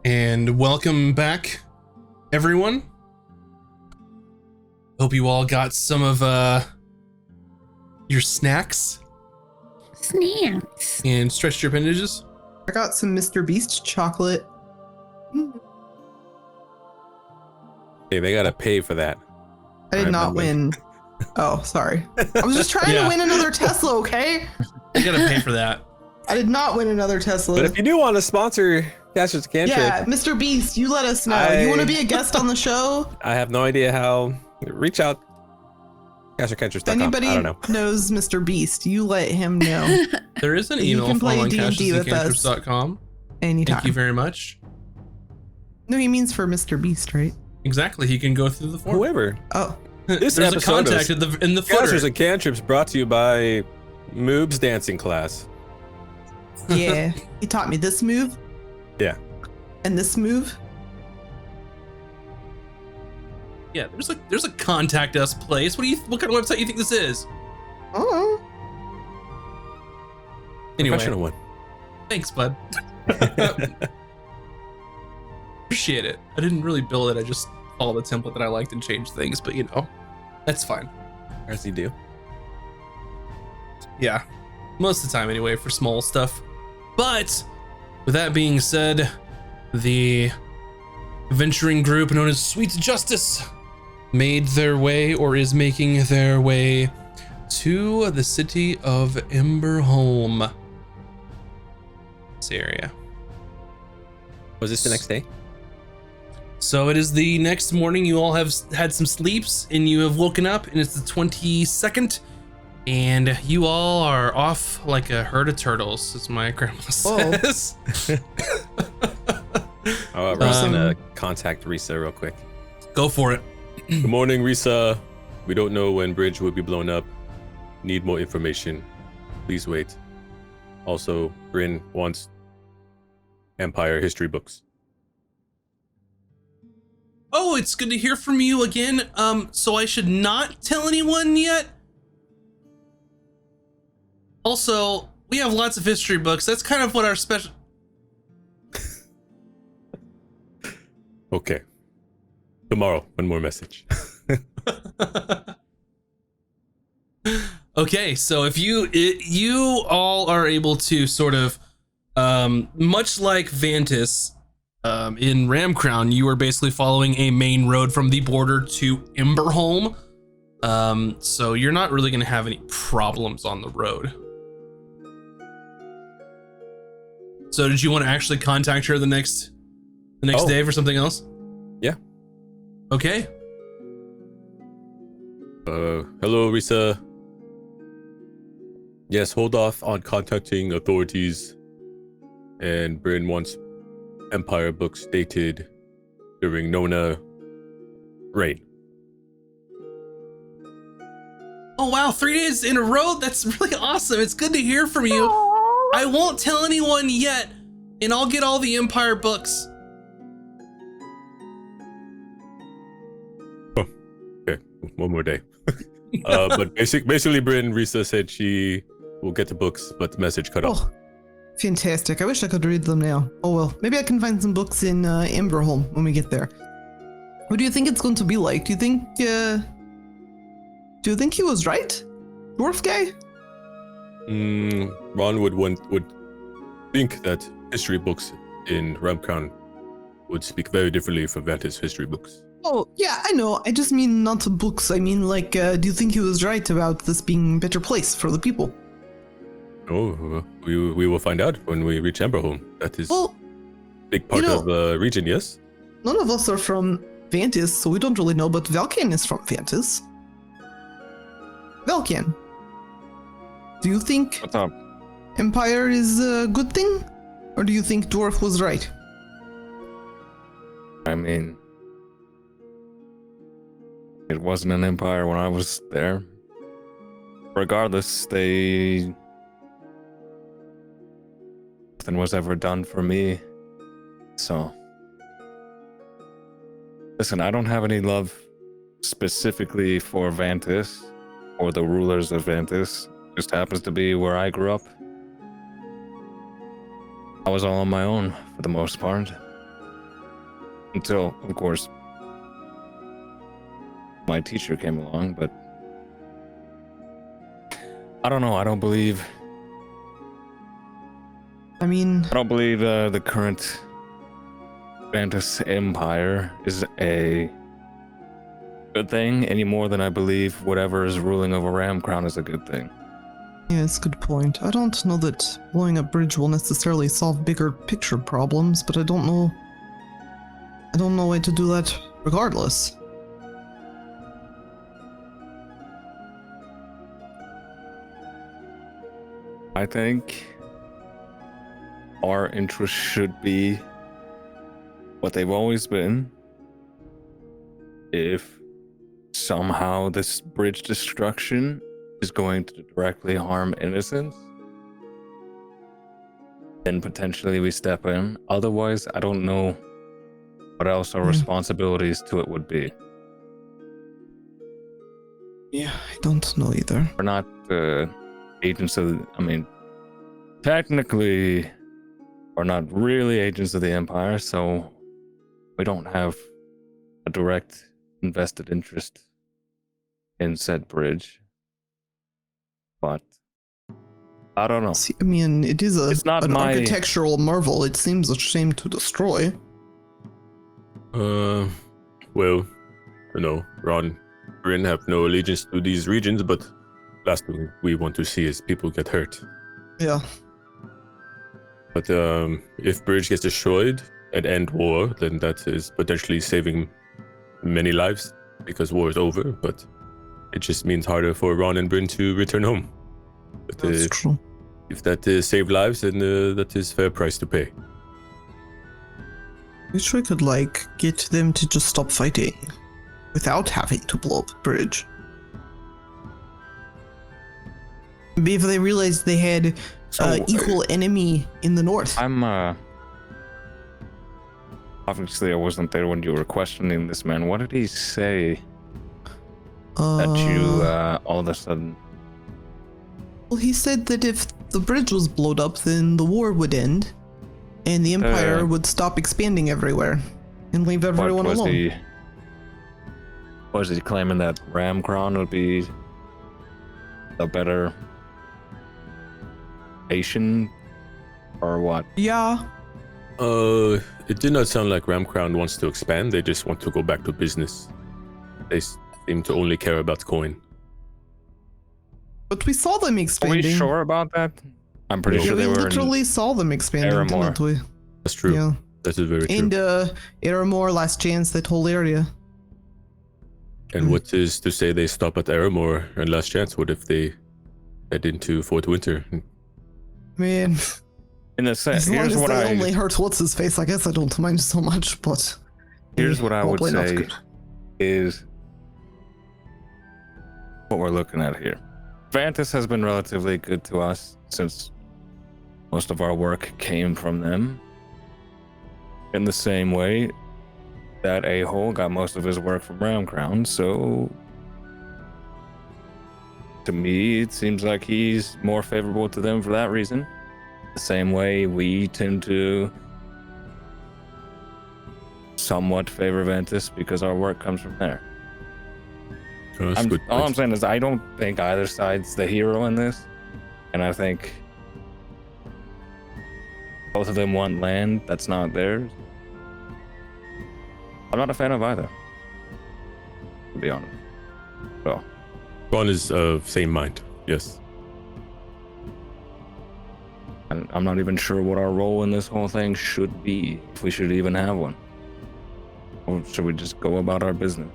And welcome back, everyone. Hope you all got some of your snacks and stretched your appendages. I got some Mr. Beast chocolate. Hey, they gotta pay for that. I did not win. Oh, sorry. I was just trying to win another Tesla, okay? You gotta pay for that. I did not win another Tesla. But if you do want to sponsor Cantrips, yeah, Mr. Beast, you let us know. You want to be a guest on the show? I have no idea how. Reach out. Cantrips.com. Anybody I don't know. knows Mr. Beast, you let him know. There is an email form on Cantrips.com. Anytime. Thank you very much. No, he means for Mr. Beast, right? Exactly. He can go through the form. Whoever. Oh. There's a contact in the footer. Casters and Cantrips brought to you by Moob's dancing class. Yeah. He taught me this move. Yeah. And this move. Yeah, there's a contact us place. What kind of website you think this is? Oh. Anyway. Professional one. Thanks, bud. Appreciate it. I didn't really build it. I just followed the template that I liked and changed things, but you know, that's fine. As you do. Yeah, most of the time anyway for small stuff. But with that being said, the venturing group known as Sweet Justice made their way, or is making their way, to the city of Emberholm. This area. Was this the next day? So it is the next morning. You all have had some sleeps and you have woken up, and it's the 22nd, and you all are off like a herd of turtles, as my grandma says. We're gonna contact Risa real quick. Go for it. Good morning, Risa. We don't know when bridge will be blown up. Need more information. Please wait. Also, Bryn wants Empire history books. Oh, it's good to hear from you again. So I should not tell anyone yet? Also, we have lots of history books. That's kind of what our special... Okay. Tomorrow, one more message. Okay, so if you all are able to sort of, much like Vantis, in Ramcrown, you are basically following a main road from the border to Emberholm. So you're not really going to have any problems on the road. So did you want to actually contact her the next day for something else? Yeah. Okay. Hello, Risa. Yes, hold off on contacting authorities. And Bryn wants Empire books dated during Nona reign. Oh wow, 3 days in a row? That's really awesome. It's good to hear from you. I won't tell anyone yet, and I'll get all the Empire books. Oh, okay, one more day. But basically, Bryn, Risa said she will get the books, but the message cut off. Fantastic. I wish I could read them now. Oh well, maybe I can find some books in Emberholm when we get there. What do you think it's going to be like? Do you think he was right? Dwarf guy? Ron would think that history books in Ramcrown would speak very differently from Vantis history books. Oh, yeah, I know. I just mean not books. I mean, like, do you think he was right about this being a better place for the people? Oh, we will find out when we reach Emberholm. That is a big part of the region, yes? None of us are from Vantis, so we don't really know, but Valkan is from Vantis. Valkan, do you think What's up? Empire is a good thing? Or do you think Dwarf was right? I mean, it wasn't an empire when I was there. Regardless, nothing was ever done for me. So, listen, I don't have any love specifically for Vantis or the rulers of Vantis. Just happens to be where I grew up. I was all on my own for the most part. Until, of course, my teacher came along, but I don't know. I don't believe I mean, the current Vantis Empire is a good thing any more than I believe whatever is ruling over Ram Crown is a good thing. yeah, it's a good point. I don't know that blowing up bridge will necessarily solve bigger picture problems, but I don't know a way to do that regardless. I think our interests should be what they've always been. If somehow this bridge destruction is going to directly harm innocents, then potentially we step in. Otherwise, I don't know what else our responsibilities to it would be. Yeah, I don't know either. We're not agents of, I mean, technically, we're not really agents of the Empire, so we don't have a direct invested interest in said bridge. But I don't know. See, I mean, it is It's not an my- architectural marvel. It seems a shame to destroy. Well, Ron, Bryn have no allegiance to these regions, but last thing we want to see is people get hurt. Yeah. But if bridge gets destroyed and end war, then that is potentially saving many lives because war is over. But it just means harder for Ron and Bryn to return home. But That's true. if that save lives, then that is fair price to pay. Wish we could, get them to just stop fighting without having to blow up a bridge. Maybe if they realized they had equal enemy in the north. I'm obviously I wasn't there when you were questioning this man. What did he say that you all of a sudden? Well, he said that if the bridge was blown up, then the war would end, and the Empire would stop expanding everywhere and leave everyone alone. Was he claiming that Ramcron would be a better nation, or what? Yeah. It did not sound like Ramcrown wants to expand. They just want to go back to business. They seem to only care about coin. But we saw them Are expanding. we sure about that? I'm pretty Yeah, sure we they were literally saw them expanding, Aramor. didn't we? That's true. Yeah. That is very true. And Aramor, Last Chance, that whole area. And what is to say they stop at Aramor and Last Chance? What if they head into Fort Winter? Man, in the sense. as long Here's as what they I only hurt what's his face, I guess I don't mind so much. But here's what I would probably not say good. is what we're looking at here. Vantis has been relatively good to us since most of our work came from them. In the same way that a-hole got most of his work from Ramcrown, so to me it seems like he's more favorable to them for that reason. The same way we tend to somewhat favor Vantis because our work comes from there. Oh, that's a good All I'm point. saying is I don't think either side's the hero in this, and I think both of them want land that's not theirs. I'm not a fan of either, to be honest. So Ron is of same mind. Yes. and I'm not even sure what our role in this whole thing should be, if we should even have one. Or should we just go about our business?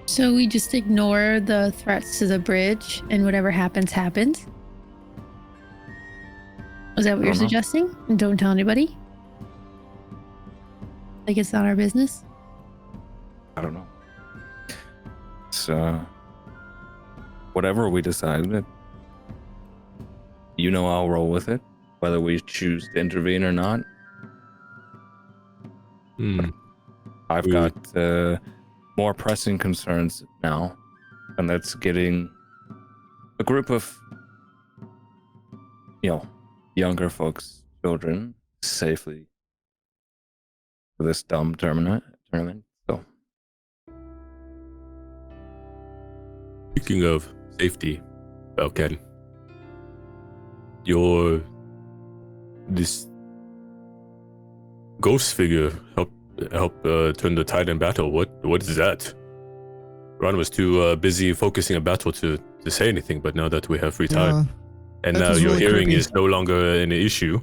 So we just ignore the threats to the bridge and whatever happens, happens? Is that what you're Uh-huh. suggesting? And don't tell anybody? Like it's not our business? I don't know. So, whatever we decide, I'll roll with it, whether we choose to intervene or not. I've We- got more pressing concerns now, and that's getting a group of, younger folks, children, safely for this dumb tournament. So Speaking of safety, Balkan, this ghost figure help turn the tide in battle. What is that? Ron was too busy focusing on battle to say anything, but now that we have free time, and that now was your really hearing creepy. is no longer an issue.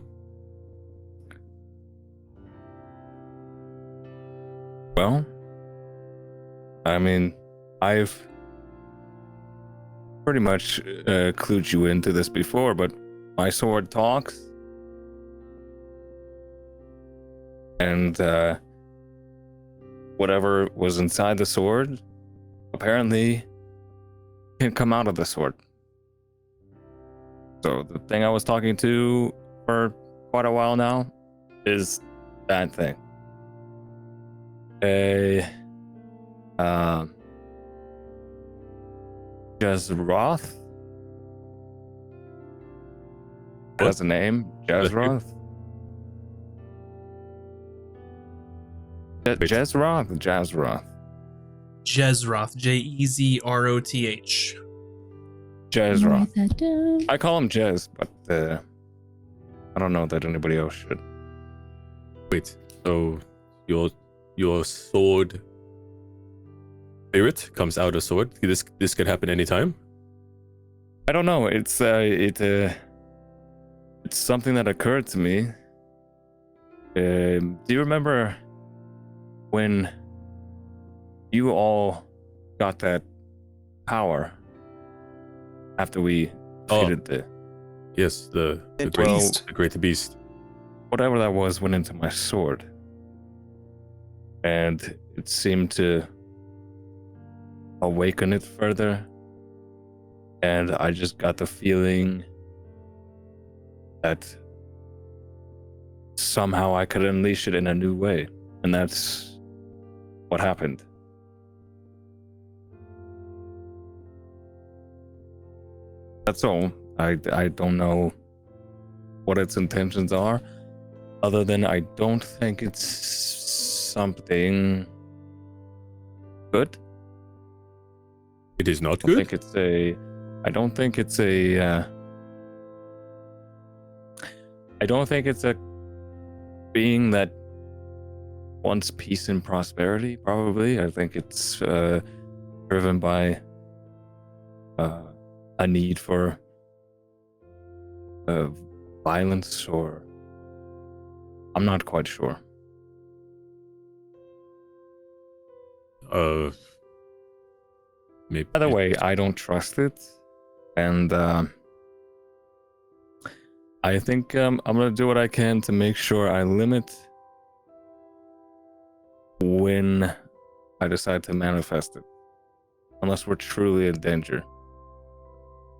well, I mean, I've pretty much clued you into this before, but my sword talks. And whatever was inside the sword apparently can come out of the sword. So the thing I was talking to for quite a while now is that thing. Jezroth? That's a name? Jezroth? Jezroth? Jezroth. Jezroth, Jezroth. Jezroth. Write that down. I call him Jez, but I don't know that anybody else should. Wait, so your sword spirit comes out of sword? This could happen anytime? I don't know. It's something that occurred to me. Do you remember when you all got that power after we defeated the Yes, the Great great beast. the great beast. whatever that was went into my sword, and it seemed to awaken it further, and I just got the feeling that somehow I could unleash it in a new way, and that's what happened. That's all. I don't know what its intentions are, other than I don't think it's something good. It is not I good. think it's a. I don't think it's a. I don't think it's a being that wants peace and prosperity. Probably, I think it's driven by a need for violence, or I'm not quite sure. Maybe. Either way, I don't trust it, and I think I'm gonna do what I can to make sure I limit when I decide to manifest it, unless we're truly in danger,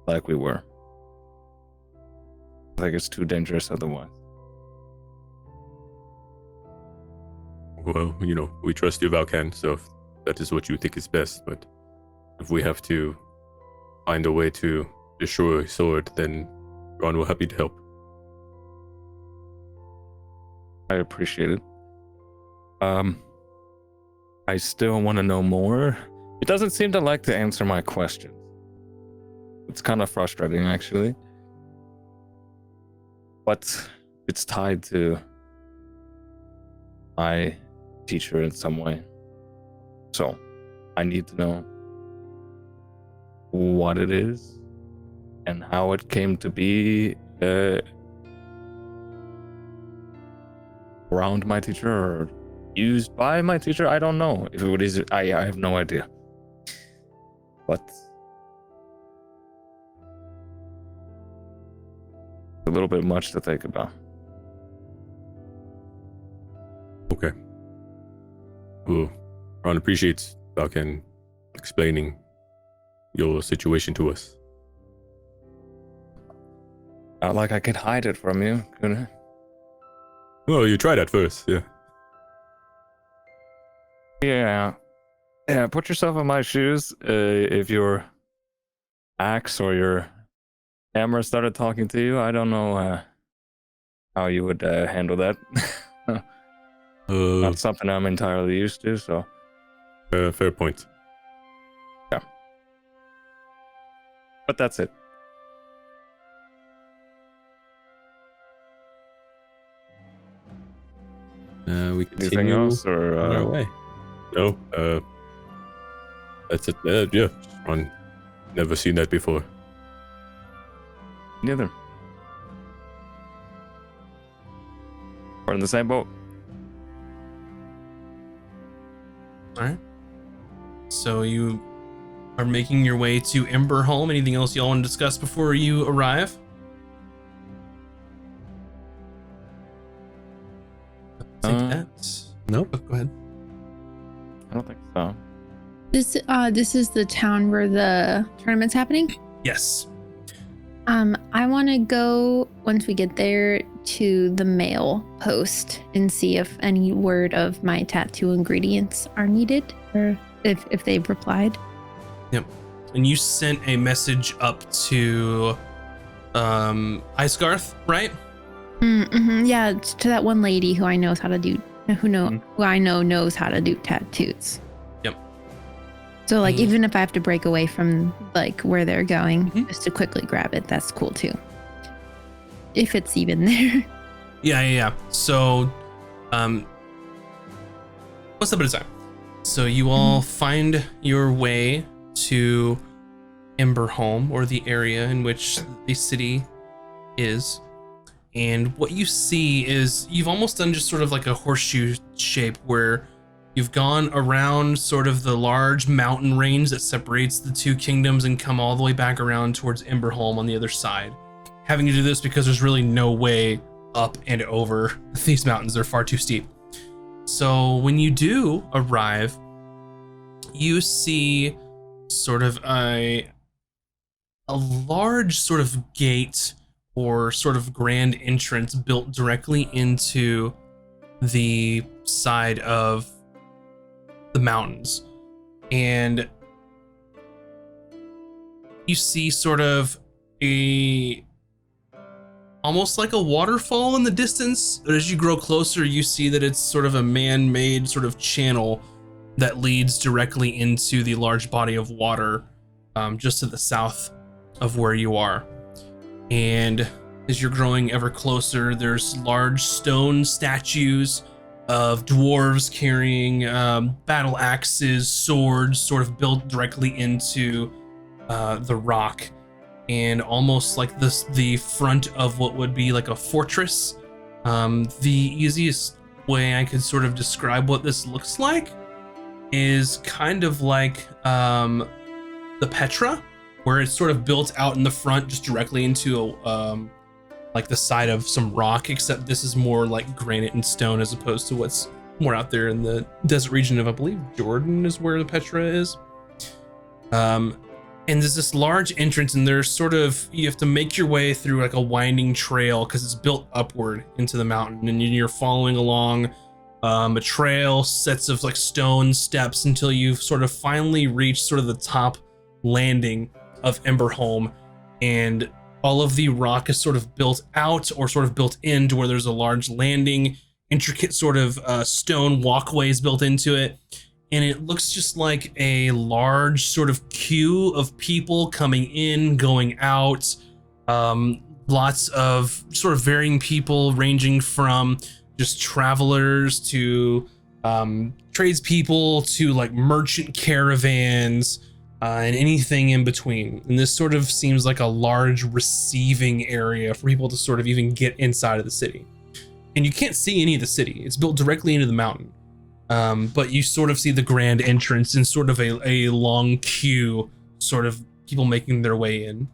like we were. I think it's too dangerous otherwise. Well, we trust you, Valkan, so if that is what you think is best, but if we have to find a way to destroy a sword, then Ron will be happy to help. I appreciate it. I still want to know more. It doesn't seem to like to answer my questions. It's kind of frustrating, actually. But it's tied to my teacher in some way. So I need to know what it is and how it came to be around my teacher or used by my teacher. I don't know if it is. I have no idea. But a little bit much to think about. Okay. Well, Ron appreciates Valkan explaining your situation to us. Not like I could hide it from you, could I? Well, you tried at first, yeah. Yeah, put yourself in my shoes. If your axe or your hammer started talking to you, I don't know how you would handle that. Not something I'm entirely used to, so. Fair point. But that's it. We Anything continue else, or on our way. No, that's it. Yeah, on. Never seen that before. neither? We're in the same boat. All right. So you are making your way to Emberholm. Anything else y'all want to discuss before you arrive? Take that. Nope. Oh, go ahead. I don't think so. This is the town where the tournament's happening. Yes. I want to go once we get there to the mail post and see if any word of my tattoo ingredients are needed, or if they've replied. Yep. And you sent a message up to Icegarth, right? Mm-hmm. Yeah, it's to that one lady who I knows how to do, who I know knows how to do tattoos. Yep. So like, Mhm. even if I have to break away from like where they're going, Mhm. just to quickly grab it, that's cool too. If it's even there. Yeah. So, one step at a time. So you all find your way to Emberholm, or the area in which the city is. And what you see is you've almost done just sort of like a horseshoe shape where you've gone around sort of the large mountain range that separates the two kingdoms and come all the way back around towards Emberholm on the other side. Having to do this because there's really no way up and over these mountains. They're far too steep. So when you do arrive, you see sort of a large sort of gate or sort of grand entrance built directly into the side of the mountains. And you see sort of almost like a waterfall in the distance, but as you grow closer, you see that it's sort of a man-made sort of channel that leads directly into the large body of water just to the south of where you are. And as you're growing ever closer, there's large stone statues of dwarves carrying battle axes, swords, sort of built directly into the rock, and almost like the front of what would be like a fortress. The easiest way I could sort of describe what this looks like is kind of like the Petra, where it's sort of built out in the front just directly into like the side of some rock, except this is more like granite and stone as opposed to what's more out there in the desert region of, I believe, Jordan is where the Petra is. And there's this large entrance, and there's sort of, you have to make your way through like a winding trail because it's built upward into the mountain, and you're following along a trail, sets of like stone steps until you've sort of finally reached sort of the top landing of Emberholm, and all of the rock is sort of built out or sort of built into where there's a large landing, intricate sort of stone walkways built into it. And it looks just like a large sort of queue of people coming in, going out. Lots of sort of varying people, ranging from just travelers to tradespeople to like merchant caravans and anything in between. And this sort of seems like a large receiving area for people to sort of even get inside of the city. And you can't see any of the city. It's built directly into the mountain. But you sort of see the grand entrance and sort of a long queue, sort of people making their way in.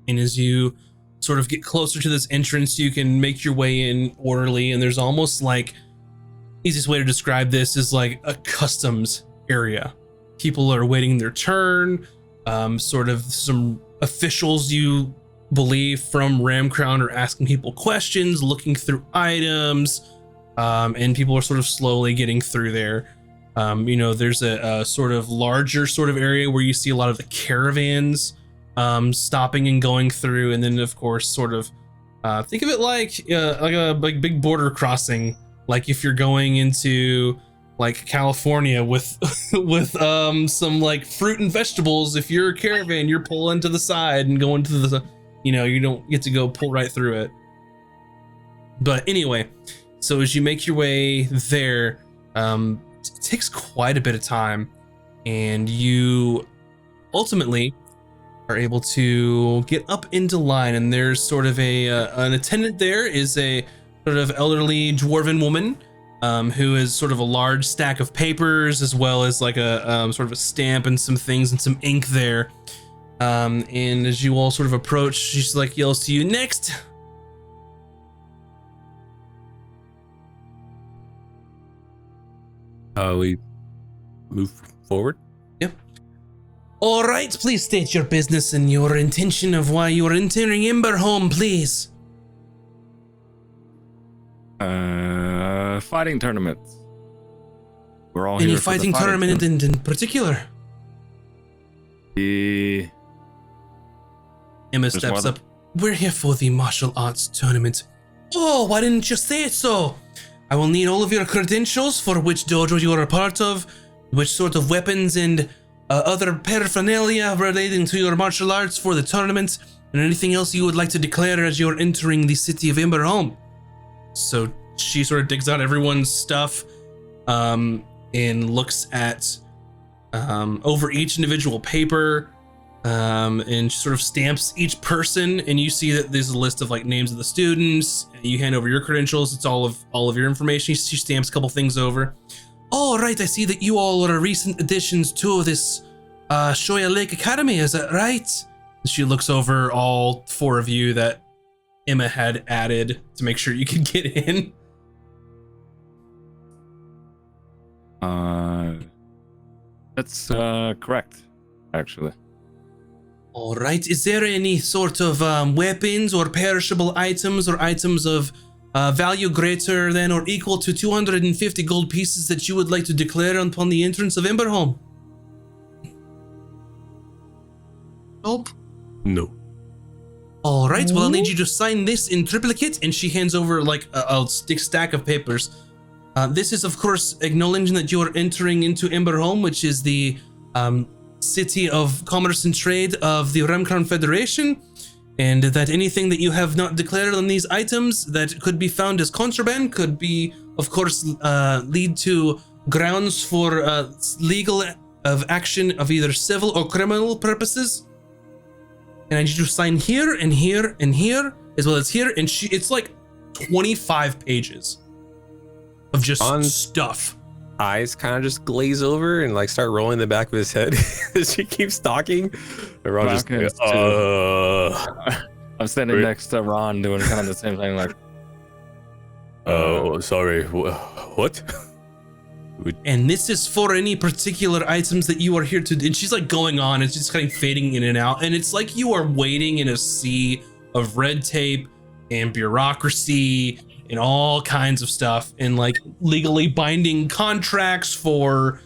And as you sort of get closer to this entrance, you can make your way in orderly, and there's almost like, easiest way to describe this is like a customs area. People are waiting their turn, sort of some officials you believe from Ramcrown are asking people questions, looking through items, and people are sort of slowly getting through there. There's a sort of larger sort of area where you see a lot of the caravans stopping and going through, and then of course sort of Think of it like a big border crossing, like if you're going into like California with with some like fruit and vegetables. If you're a caravan, you're pulling to the side and going to the, you don't get to go pull right through it. But anyway, so as you make your way there, it takes quite a bit of time, and you ultimately are able to get up into line. And there's sort of an attendant there is a sort of elderly dwarven woman who is sort of a large stack of papers, as well as like a sort of a stamp and some things and some ink there. And as you all sort of approach, she's like yells to you, "Next!" We move forward. Yep. All right, please state your business and your intention of why you are entering Emberholm, please. Fighting tournaments. We're all Any here for the fighting tournament in particular? The Emma There's steps more up. We're here for the martial arts tournament. Oh, why didn't you say it so? I will need all of your credentials for which dojo you are a part of, which sort of weapons and other paraphernalia relating to your martial arts for the tournament, and anything else you would like to declare as you're entering the city of Emberholm. So she sort of digs out everyone's stuff and looks at over each individual paper, and sort of stamps each person, and you see that there's a list of like names of the students. You hand over your credentials, it's all of your information. She stamps a couple things over. Oh, right, I see that you all are recent additions to this Shoya Lake Academy, is that right? She looks over all four of you that Emma had added to make sure you could get in. That's correct, actually. All right, is there any sort of weapons or perishable items or items of value greater than or equal to 250 gold pieces that you would like to declare upon the entrance of Emberholm? Nope. No. All right, well, I'll need you to sign this in triplicate, and she hands over like a stack of papers. This is, of course, acknowledging that you are entering into Emberholm, which is the city of commerce and trade of the Remcrown Federation, and that anything that you have not declared on these items that could be found as contraband could be, of course, lead to grounds for legal of action of either civil or criminal purposes. And I need you to sign here and here and here, as well as here. And it's like 25 pages of just stuff. Eyes kind of just glaze over and like start rolling the back of his head as she keeps talking. And Ron just, I'm standing next to Ron doing kind of the same thing, like, oh, sorry, what? And this is for any particular items that you are here to. And she's like going on, it's just kind of fading in and out. And it's like you are wading in a sea of red tape and bureaucracy and all kinds of stuff, and like legally binding contracts for,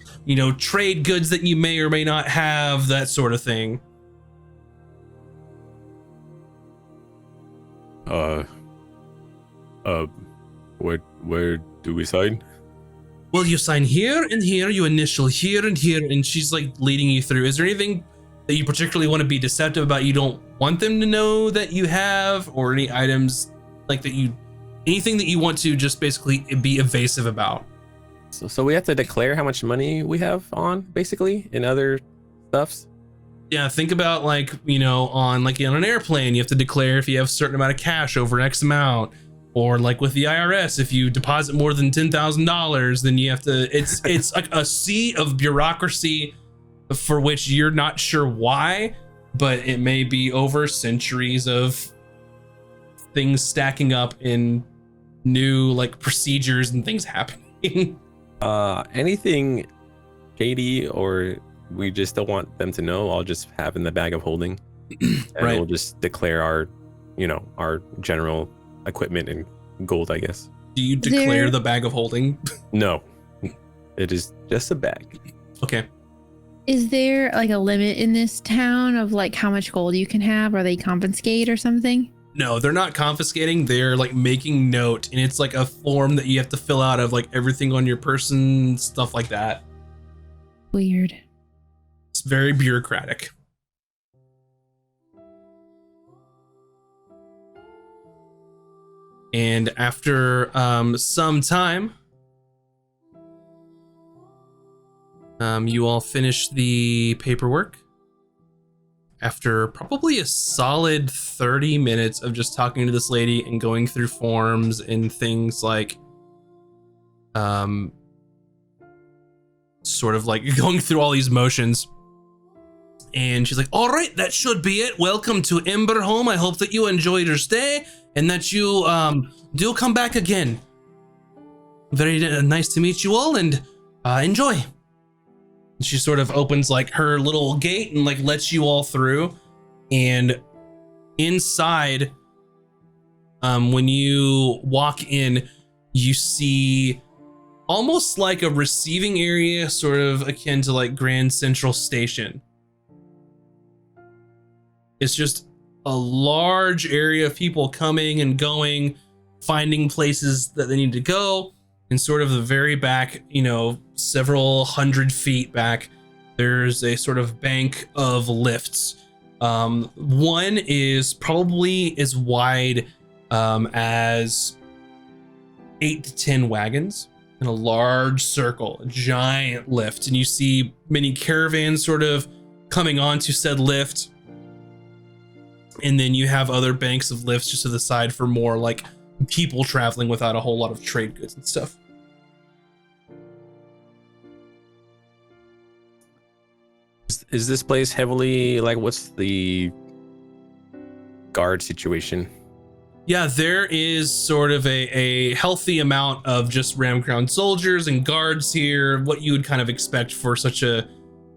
trade goods that you may or may not have, that sort of thing. Where do we sign? Well, you sign here and here, you initial here and here, and she's like leading you through. Is there anything that you particularly want to be deceptive about, you don't want them to know that you have, or any items like that anything that you want to just basically be evasive about? So we have to declare how much money we have on, basically, in other stuffs? Yeah, think about like, on an airplane, you have to declare if you have a certain amount of cash over X amount. Or like with the IRS, if you deposit more than $10,000, then you have to, it's like a sea of bureaucracy for which you're not sure why, but it may be over centuries of things stacking up in new like procedures and things happening. Anything shady or we just don't want them to know, I'll just have in the bag of holding. And Right. we'll just declare our general equipment and gold, I guess. Do you declare the bag of holding? No, it is just a bag. Okay. Is there like a limit in this town of like how much gold you can have, or they confiscate or something? No, they're not confiscating. They're like making note, and it's like a form that you have to fill out of like everything on your person, stuff like that. Weird. It's very bureaucratic. And after some time, you all finish the paperwork. After probably a solid 30 minutes of just talking to this lady and going through forms and things like, sort of like going through all these motions. And she's like, all right, that should be it. Welcome to Emberholm. I hope that you enjoyed your stay and that you do come back again. Very nice to meet you all, and enjoy. She sort of opens like her little gate and like lets you all through. And inside, when you walk in, you see almost like a receiving area, sort of akin to like Grand Central Station. It's just a large area of people coming and going, finding places that they need to go. And sort of the very back, you know, several hundred feet back, there's a sort of bank of lifts. One is probably as wide as 8 to 10 wagons in a large circle, a giant lift. And you see many caravans sort of coming onto said lift. And then you have other banks of lifts just to the side for more like people traveling without a whole lot of trade goods and stuff. Is this place heavily, like, what's the guard situation? Yeah, there is sort of a healthy amount of just Ram Crown soldiers and guards here, what you would kind of expect for such a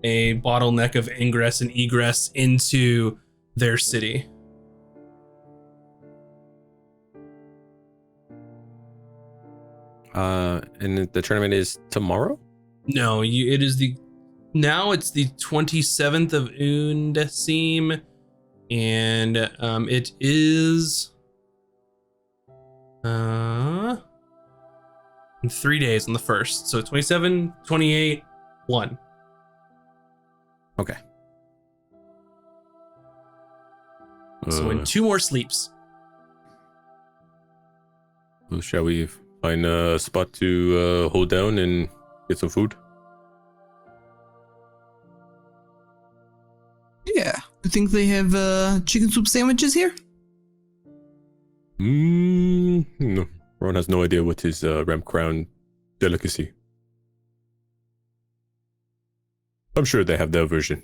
bottleneck of ingress and egress into their city. And the tournament is tomorrow? No, it's the 27th of Undecim, and it is in 3 days on the 1st. So 27, 28, 1. Okay. So in 2 more sleeps. Well, shall we find a spot to hold down and get some food? Yeah. You think they have chicken soup sandwiches here? No. Ron has no idea what is Ram Crown delicacy. I'm sure they have their version.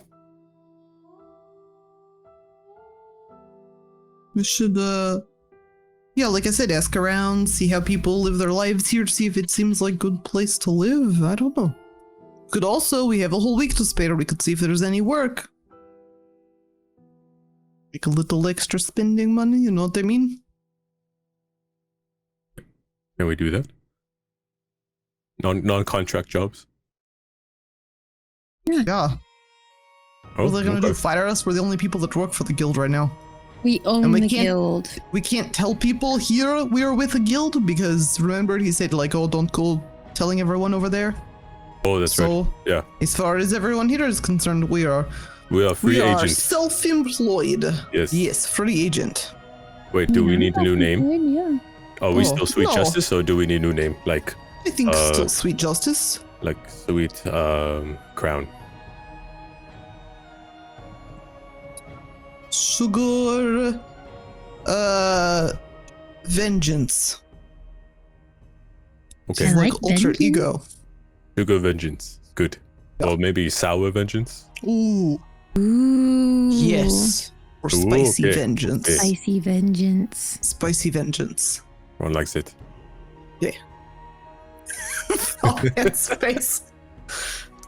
We should, yeah, like I said, ask around, see how people live their lives here, see if it seems like a good place to live. I don't know. We have a whole week to spare. We could see if there's any work. Make a little extra spending money, you know what I mean? Can we do that? Non-contract jobs? Yeah. Oh, What are they gonna okay. do? Fire us? We're the only people that work for the guild right now. We own And we the can't- guild. We can't tell people here we are with a guild because remember he said like, oh, don't go telling everyone over there. Oh, that's So, right. Yeah. as far as everyone here is concerned, we are Free are agents. self-employed. Yes. Yes, free agent. Wait, do we need a new name? Good, yeah. Are we Oh, still Sweet no. Justice, or do we need a new name? Like I think still Sweet Justice. Sweet Crown. Sugar Vengeance. Okay. I Like like alter vengeance. ego. Sugar Vengeance. Good. Yeah. Or maybe Sour Vengeance. Ooh, Ooh. yes. Or Ooh, Spicy okay. Vengeance. Okay. Spicy vengeance. Spicy Vengeance. Ron likes it. Oh, it's space.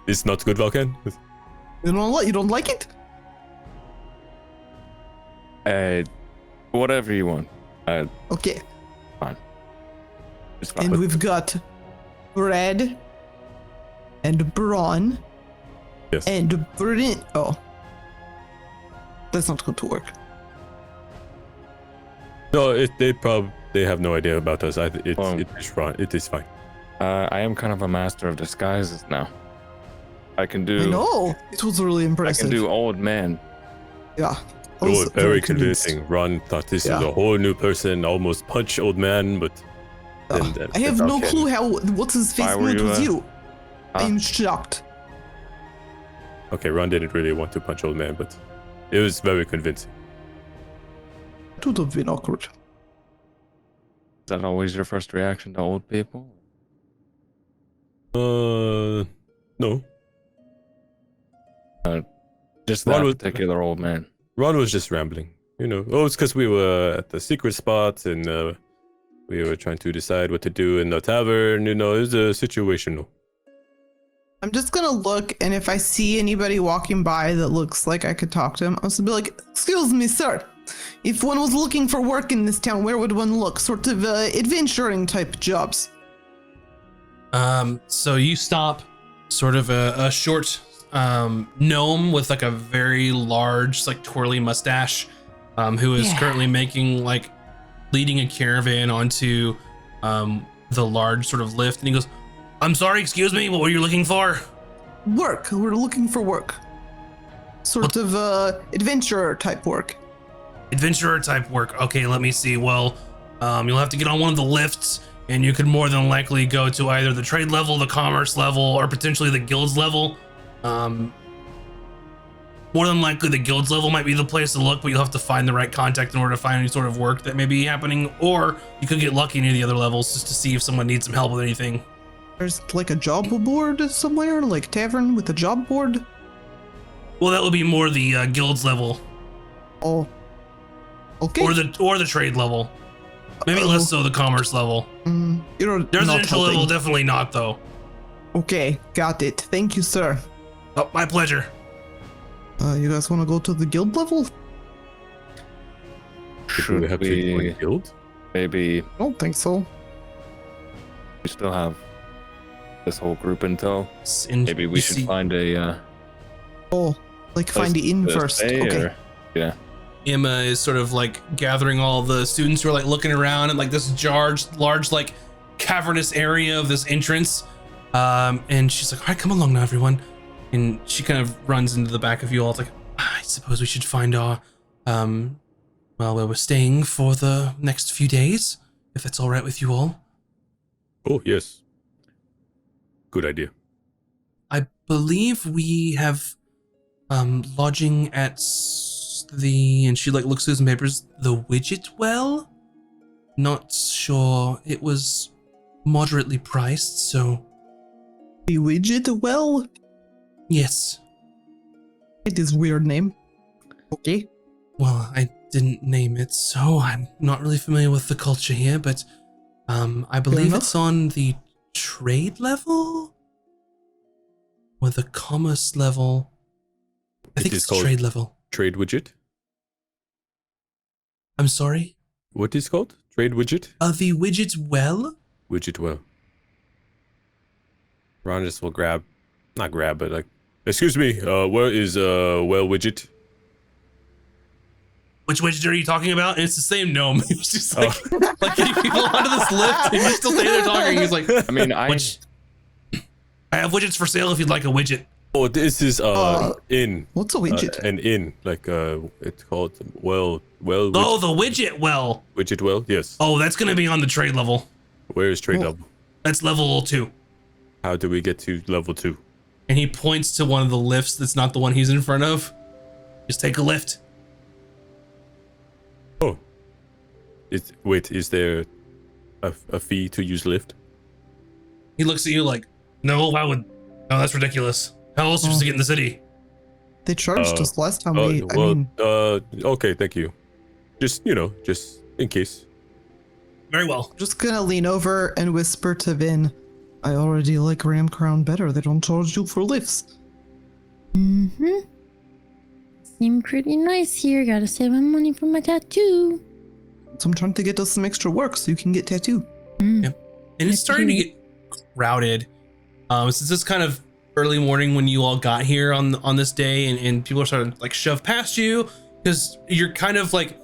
It's not good, Vulcan? You don't like it? Whatever you want. Okay. It's fine. And we've got bread and brawn Yes. and brilliant. Oh, that's not going to work. No, they have no idea about us. It is fine. It is fine. I am kind of a master of disguises now. I can do. I know. It was really I impressive. can do old man. Yeah. I You was were very convinced. convincing. Ron thought this Yeah. is a whole new person, almost punch old man, but I have no okay. clue how what's his face Why were went you, with you. huh? I'm shocked. Okay, Ron didn't really want to punch old man, but it was very convincing. It would have been awkward. Is that always your first reaction to old people? No. Just Ron that was- particular old man. Ron was just rambling. It's because we were at the secret spot and we were trying to decide what to do in the tavern. It was situational. I'm just gonna look, and if I see anybody walking by that looks like I could talk to him, I'm just gonna be like, "Excuse me, sir. If one was looking for work in this town, where would one look? Sort of adventuring type jobs." So you stop, sort of a short gnome with like a very large, like twirly mustache, who is Yeah. currently leading a caravan onto the large sort of lift, and he goes, "I'm sorry, excuse me, what were you looking for?" Work. We're looking for work. Sort of adventurer type work. Adventurer type work. Okay, let me see. Well, you'll have to get on one of the lifts, and you could more than likely go to either the trade level, the commerce level, or potentially the guilds level. More than likely the guilds level might be the place to look, but you'll have to find the right contact in order to find any sort of work that may be happening, or you could get lucky near the other levels just to see if someone needs some help with anything. There's like a job board somewhere, like tavern with a job board. Well, that would be more the guilds level, Oh. Okay. or the trade level. Maybe Uh-oh. less so the commerce level. You're The not residential level, helping. definitely not, though. Okay, got it. Thank you, sir. Oh, my pleasure. You guys want to go to the guild level? Do Should we have to we join guild? maybe I don't think so. we still have this whole group in tow? And Maybe we you should see- find a Oh, like find the inn place to first. stay, Okay. or- yeah. Emma is sort of like gathering all the students who are like looking around at like this large like cavernous area of this entrance. And she's like, "All right, come along now, everyone." And she kind of runs into the back of you all. It's like, "I suppose we should find our, where we're staying for the next few days, if that's all right with you all." Oh, yes. Good idea. I believe we have lodging at and she like looks through some papers, the Widget Well. Not sure. It was moderately priced, so The widget well. yes. It is weird name. Okay. Well, I didn't name it, so I'm not really familiar with the culture here, but I believe enough. it's on the trade level or the commerce level. I think is it's called trade level. Trade widget. I'm sorry. What is called? Trade widget? The Widget Well. Widget well. Ron just will not grab, but like, excuse me, where is well widget? Which widget are you talking about? And it's the same gnome. He was just like, like getting people onto this lift, and you're still standing there talking. He's like, I mean, I which I have widgets for sale if you'd like a widget. Oh, this is inn. What's a widget? An inn, like it's called well Oh, the widget well. widget well. Yes. Oh, that's gonna be on the trade level. Where is trade Oh. level? That's level 2. How do we get to level 2? And he points to one of the lifts that's not the one he's in front of. Just take a lift. Oh. Is there a fee to use lift? He looks at you like, no, no, that's ridiculous. How else are you supposed to get in the city? They charged us last time. Oh, I well, mean, okay, thank you. Just in case. Very well. just gonna lean over and whisper to Vin. I already like Ram Crown better. They don't charge you for lifts. Mm-hmm. Seem pretty nice here. Gotta save my money for my tattoo. So I'm trying to get us some extra work so you can get tattooed. And it's starting to get crowded. Since it's kind of early morning when you all got here on this day, and people are starting to like shove past you because you're kind of like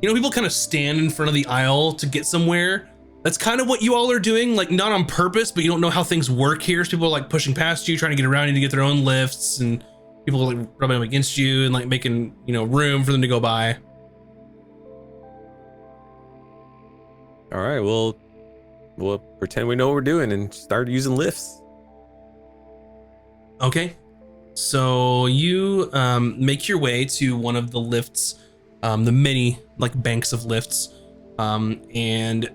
you know, people kind of stand in front of the aisle to get somewhere. That's kind of what you all are doing, like not on purpose, but you don't know how things work here. So people are like pushing past you, trying to get around you to get their own lifts, and people are like rubbing up against you and like making, you know, room for them to go by. All right, we'll pretend we know what we're doing and start using lifts. Okay, so you make your way to one of the lifts, the many like banks of lifts, and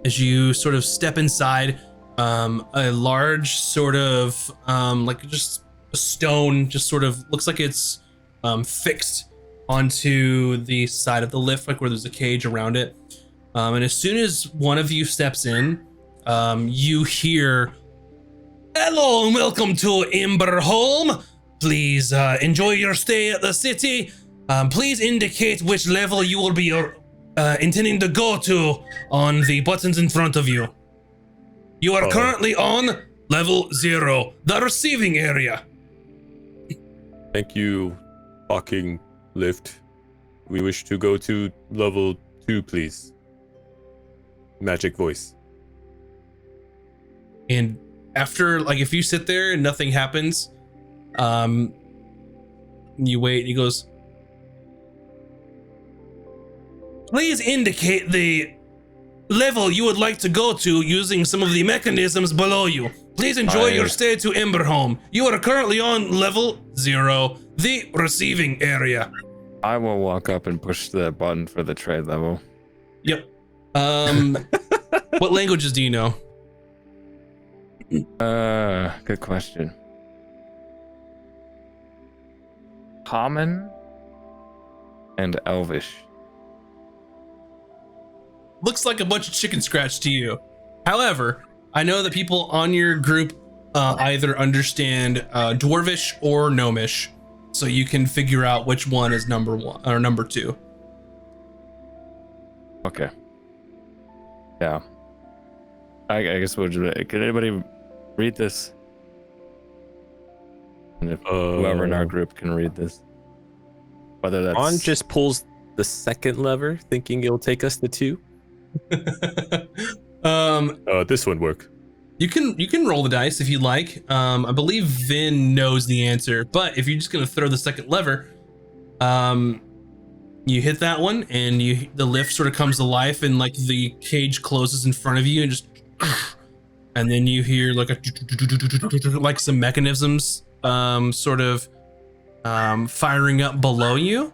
as you sort of step inside, a large sort of like just a stone just sort of looks like it's fixed onto the side of the lift, like where there's a cage around it. And as soon as one of you steps in, you hear, "Hello and welcome to Emberholm. Please enjoy your stay at the city. Please indicate which level you will be intending to go to on the buttons in front of you. You are currently on level 0, the receiving area." Thank you, fucking lift. We wish to go to level 2, please. Magic voice. And after, like, if you sit there and nothing happens, you wait, he goes, "Please indicate the level you would like to go to using some of the mechanisms below you. Please enjoy your stay to Emberholm. You are currently on level 0, the receiving area." I will walk up and push the button for the trade level. Yep. What languages do you know? Good question. Common and Elvish. Looks like a bunch of chicken scratch to you. However, I know that people on your group either understand Dwarvish or Gnomish, so you can figure out which one is number 1 or number 2. Okay. Yeah. I guess we'll just, can anybody read this? And if whoever in our group can read this. Whether that's... On just pulls the second lever, thinking it'll take us to 2. This would work. You can roll the dice if you'd like. I believe Vin knows the answer, but if you're just gonna throw the second lever, you hit that one, and the lift sort of comes to life, and like the cage closes in front of you, and just, and then you hear like like some mechanisms sort of firing up below you,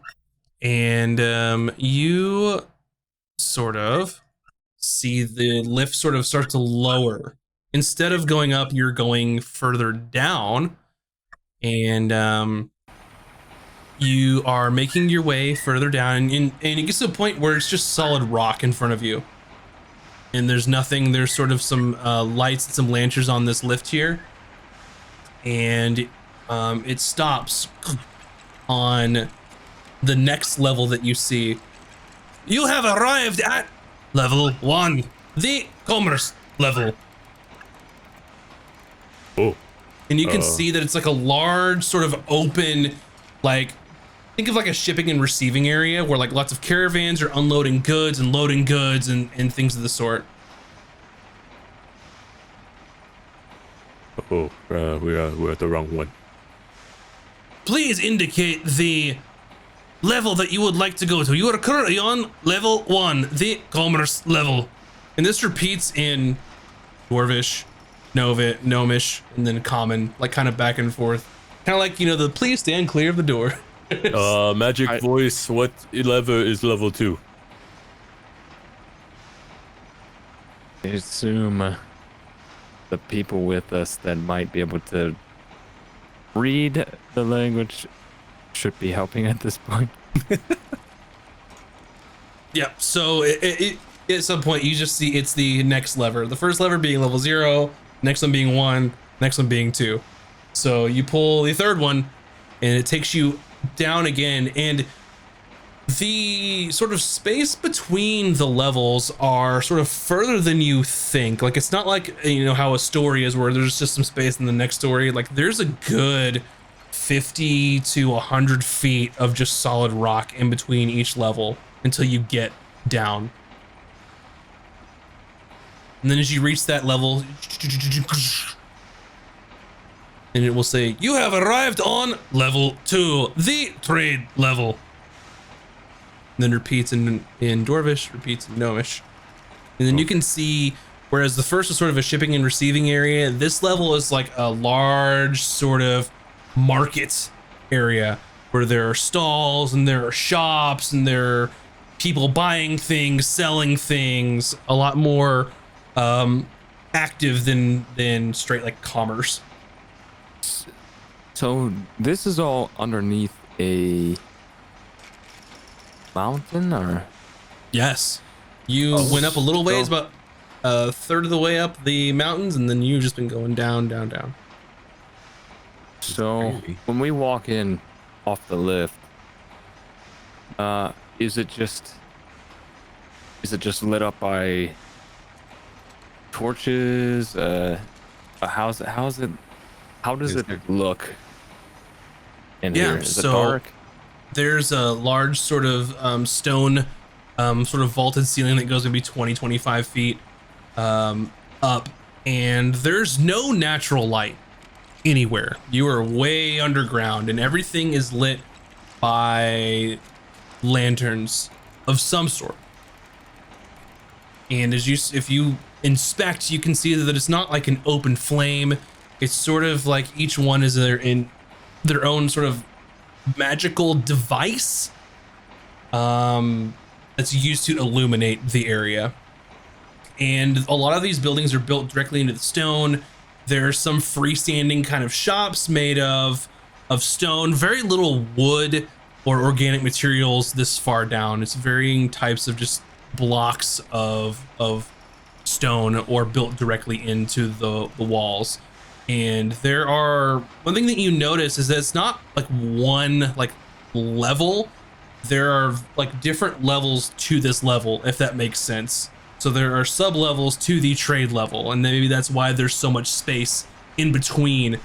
and you sort of see the lift sort of start to lower. Instead of going up, you're going further down, and you are making your way further down, and it gets to a point where it's just solid rock in front of you, and there's nothing. There's sort of some lights and some lanterns on this lift here, and it stops on the next level that you see. "You have arrived at level 1, the commerce level." Oh. And you can see that it's like a large sort of open, like, think of like a shipping and receiving area where like lots of caravans are unloading goods and loading goods and things of the sort. Oh, we're at the wrong one. "Please indicate the level that you would like to go to. You are currently on level 1, the commerce level." And this repeats in Dwarvish, Gnomish, and then Common, like kind of back and forth. Kind of like, you know, the "please stand clear of the door." Magic voice, what level is level 2? I assume the people with us that might be able to read the language should be helping at this point. Yeah, so it at some point you just see it's the next lever. The first lever being level 0, next one being 1, next one being 2. So you pull the third one, and it takes you down again, and the sort of space between the levels are sort of further than you think. Like, it's not like, you know, how a story is where there's just some space in the next story. Like, there's a good 50 to 100 feet of just solid rock in between each level. until you get down. And then as you reach that level, and it will say, you have arrived on level 2, the trade level. And then repeats in Dwarvish, repeats in Gnomish. And then you can see, whereas the first was sort of a shipping and receiving area, this level is like a large sort of market area where there are stalls and there are shops and there are people buying things, selling things, a lot more active than straight like commerce. So this is all underneath a mountain, or? Yes. You went up a little ways, about a third of the way up the mountains, and then you've just been going down, down, down. So when we walk in off the lift, is it just lit up by torches? How does it look in here? Is it dark? There's a large sort of stone sort of vaulted ceiling that goes maybe 20-25 feet up, and there's no natural light anywhere. You are way underground, and everything is lit by lanterns of some sort. And if you inspect, you can see that it's not like an open flame. It's sort of like each one is in their own sort of magical device that's used to illuminate the area. And a lot of these buildings are built directly into the stone. There's some freestanding kind of shops made of stone, very little wood or organic materials this far down. It's varying types of just blocks of stone or built directly into the walls. And there are, one thing that you notice is that it's not like one like level. There are like different levels to this level, if that makes sense. So there are sub levels to the trade level, and maybe that's why there's so much space in between,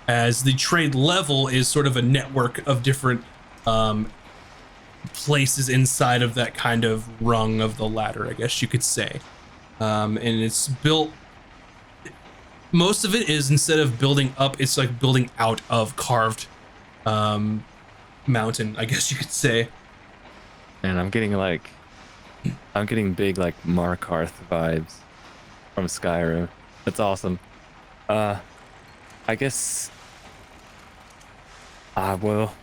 as the trade level is sort of a network of different places inside of that kind of rung of the ladder, I guess you could say. And it's built, most of it is, instead of building up, it's like building out of carved mountain, I guess you could say. And I'm getting big like Markarth vibes from Skyrim. That's awesome. I guess I will,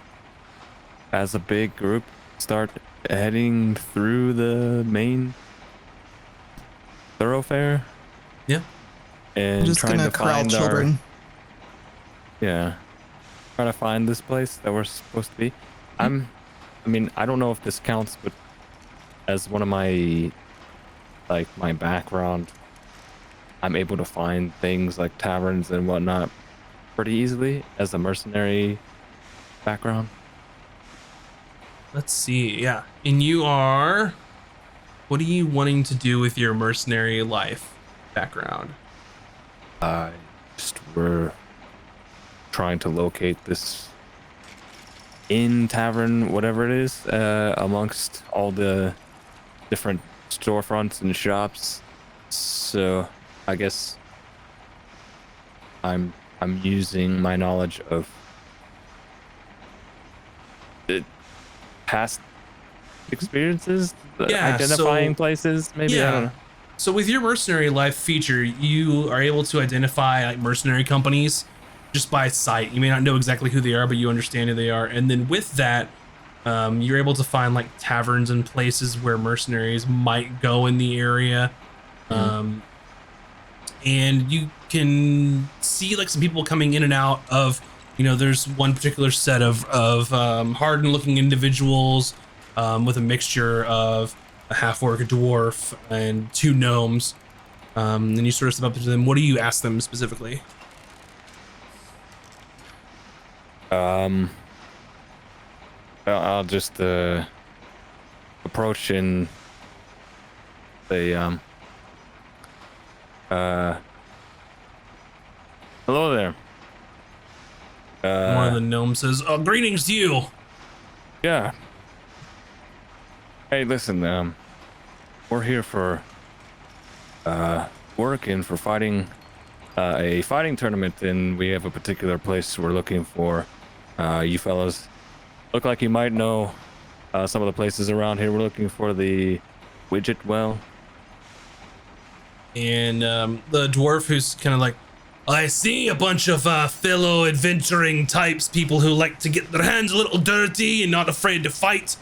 as a big group, start heading through the main thoroughfare. Yeah. And I'm just trying gonna to corral find children. trying to find this place that we're supposed to be. I don't know if this counts, but as one of my background, I'm able to find things like taverns and whatnot pretty easily as a mercenary background. Let's see. Yeah. And what are you wanting to do with your mercenary life background? We're trying to locate this inn, tavern, whatever it is, amongst all the different storefronts and shops. So I guess I'm using my knowledge of the past experiences, identifying places, maybe. I don't know. So with your mercenary life feature, you are able to identify like mercenary companies just by sight. You may not know exactly who they are, but you understand who they are. And then with that, you're able to find like taverns and places where mercenaries might go in the area. And you can see like some people coming in and out of, there's one particular set of hardened looking individuals with a mixture of a half-orc, a dwarf, and 2 gnomes. And you sort of step up to them. What do you ask them specifically? I'll just approach and say, hello there. One of the gnomes says, "Oh, greetings to you." Yeah. Hey, listen, we're here for working for fighting a fighting tournament, and we have a particular place we're looking for. You fellas look like you might know some of the places around here. We're looking for the Widget Well. And the dwarf, who's kind of like, I see a bunch of fellow adventuring types, people who like to get their hands a little dirty and not afraid to fight.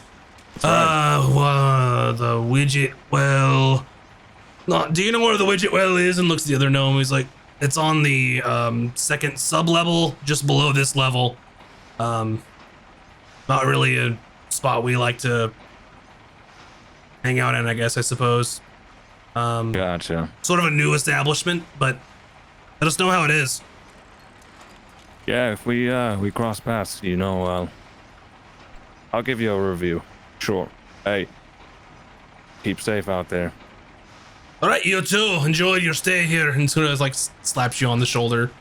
The Widget Well. No, do you know where the Widget Well is? And looks at the other gnome. He's like, it's on the second sub level, just below this level. Not really a spot we like to hang out in, I suppose. Gotcha. Sort of a new establishment, but let us know how it is. Yeah, if we cross paths, you know, I'll give you a review. Sure. Hey, keep safe out there. All right, you too. Enjoy your stay here. And sort of like slaps you on the shoulder.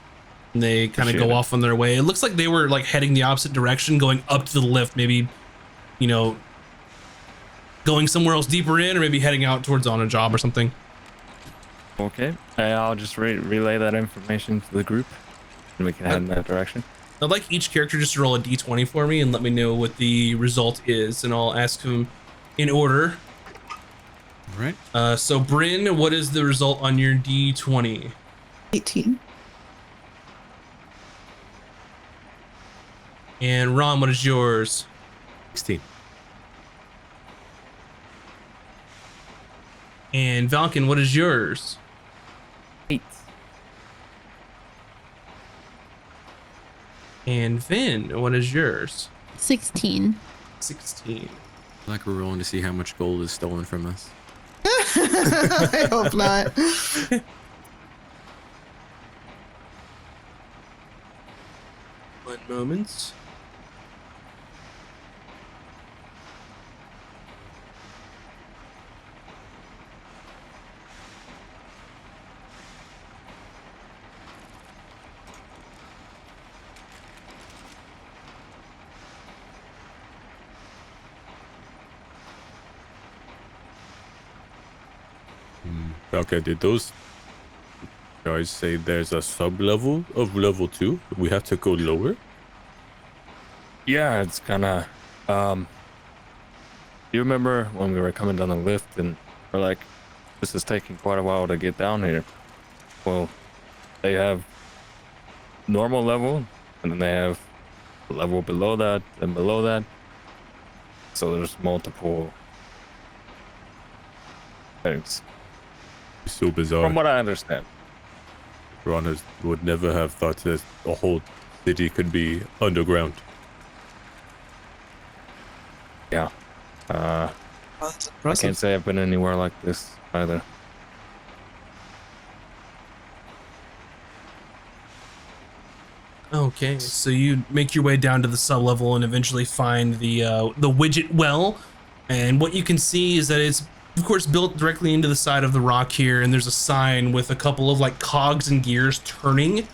And they kind of go off on their way. It looks like they were like heading the opposite direction, going up to the lift, maybe, you know, going somewhere else deeper in, or maybe heading out towards on a job or something. Okay. I'll just relay that information to the group, and we can head in that direction. I'd like each character just to roll a d20 for me and let me know what the result is, and I'll ask them in order. All right. So Bryn, what is the result on your d20? 18. And Ron, what is yours? 16. And Valken, what is yours? 8. And Vin, what is yours? 16. 16. Like we're rolling to see how much gold is stolen from us. I hope not. 1 moment. Okay, did those guys say there's a sub-level of level 2? We have to go lower? Yeah, it's kind of. You remember when we were coming down the lift and we're like, this is taking quite a while to get down here? Well, they have normal level, and then they have a level below that and below that. So there's multiple things. So bizarre. From what I understand. Ron would never have thought that a whole city could be underground. Yeah. That's I impressive. can't say I've been anywhere like this either. Okay, so you make your way down to the sub-level and eventually find the Widget Well. And what you can see is that it's, of course, built directly into the side of the rock here, and there's a sign with a couple of like cogs and gears turning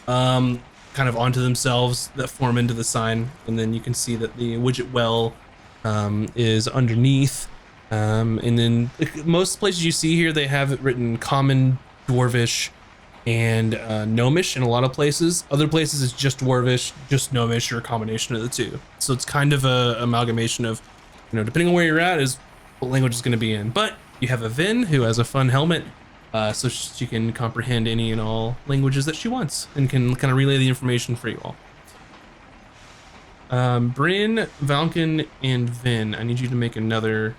kind of onto themselves that form into the sign. And then you can see that the Widget Well is underneath. And then most places you see here, they have it written Common, Dwarvish, and Gnomish in a lot of places. Other places it's just Dwarvish, just Gnomish, or a combination of the two. So it's kind of a amalgamation of, you know, depending on where you're at is what language is going to be in. But you have a Vin who has a fun helmet, so she can comprehend any and all languages that she wants and can kind of relay the information for you all. Bryn, Valken, and Vin, I need you to make another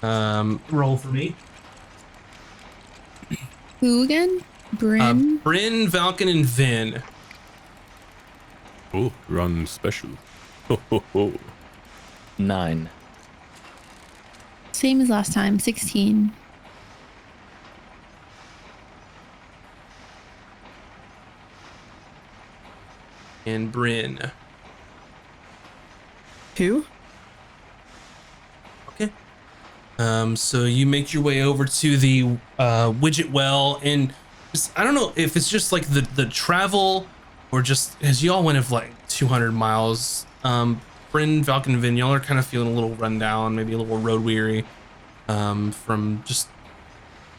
roll for me. Who again? Bryn? Bryn, Valken, and Vin. Oh, Ron special. Ho, ho, ho. 9. Same as last time, 16. And Bryn. 2. Okay. So you make your way over to the Widget Well, and just, I don't know if it's just like the travel, or just as you all went of like 200 miles. Bryn, Falcon, and Vin, y'all are kind of feeling a little run down, maybe a little road weary, from just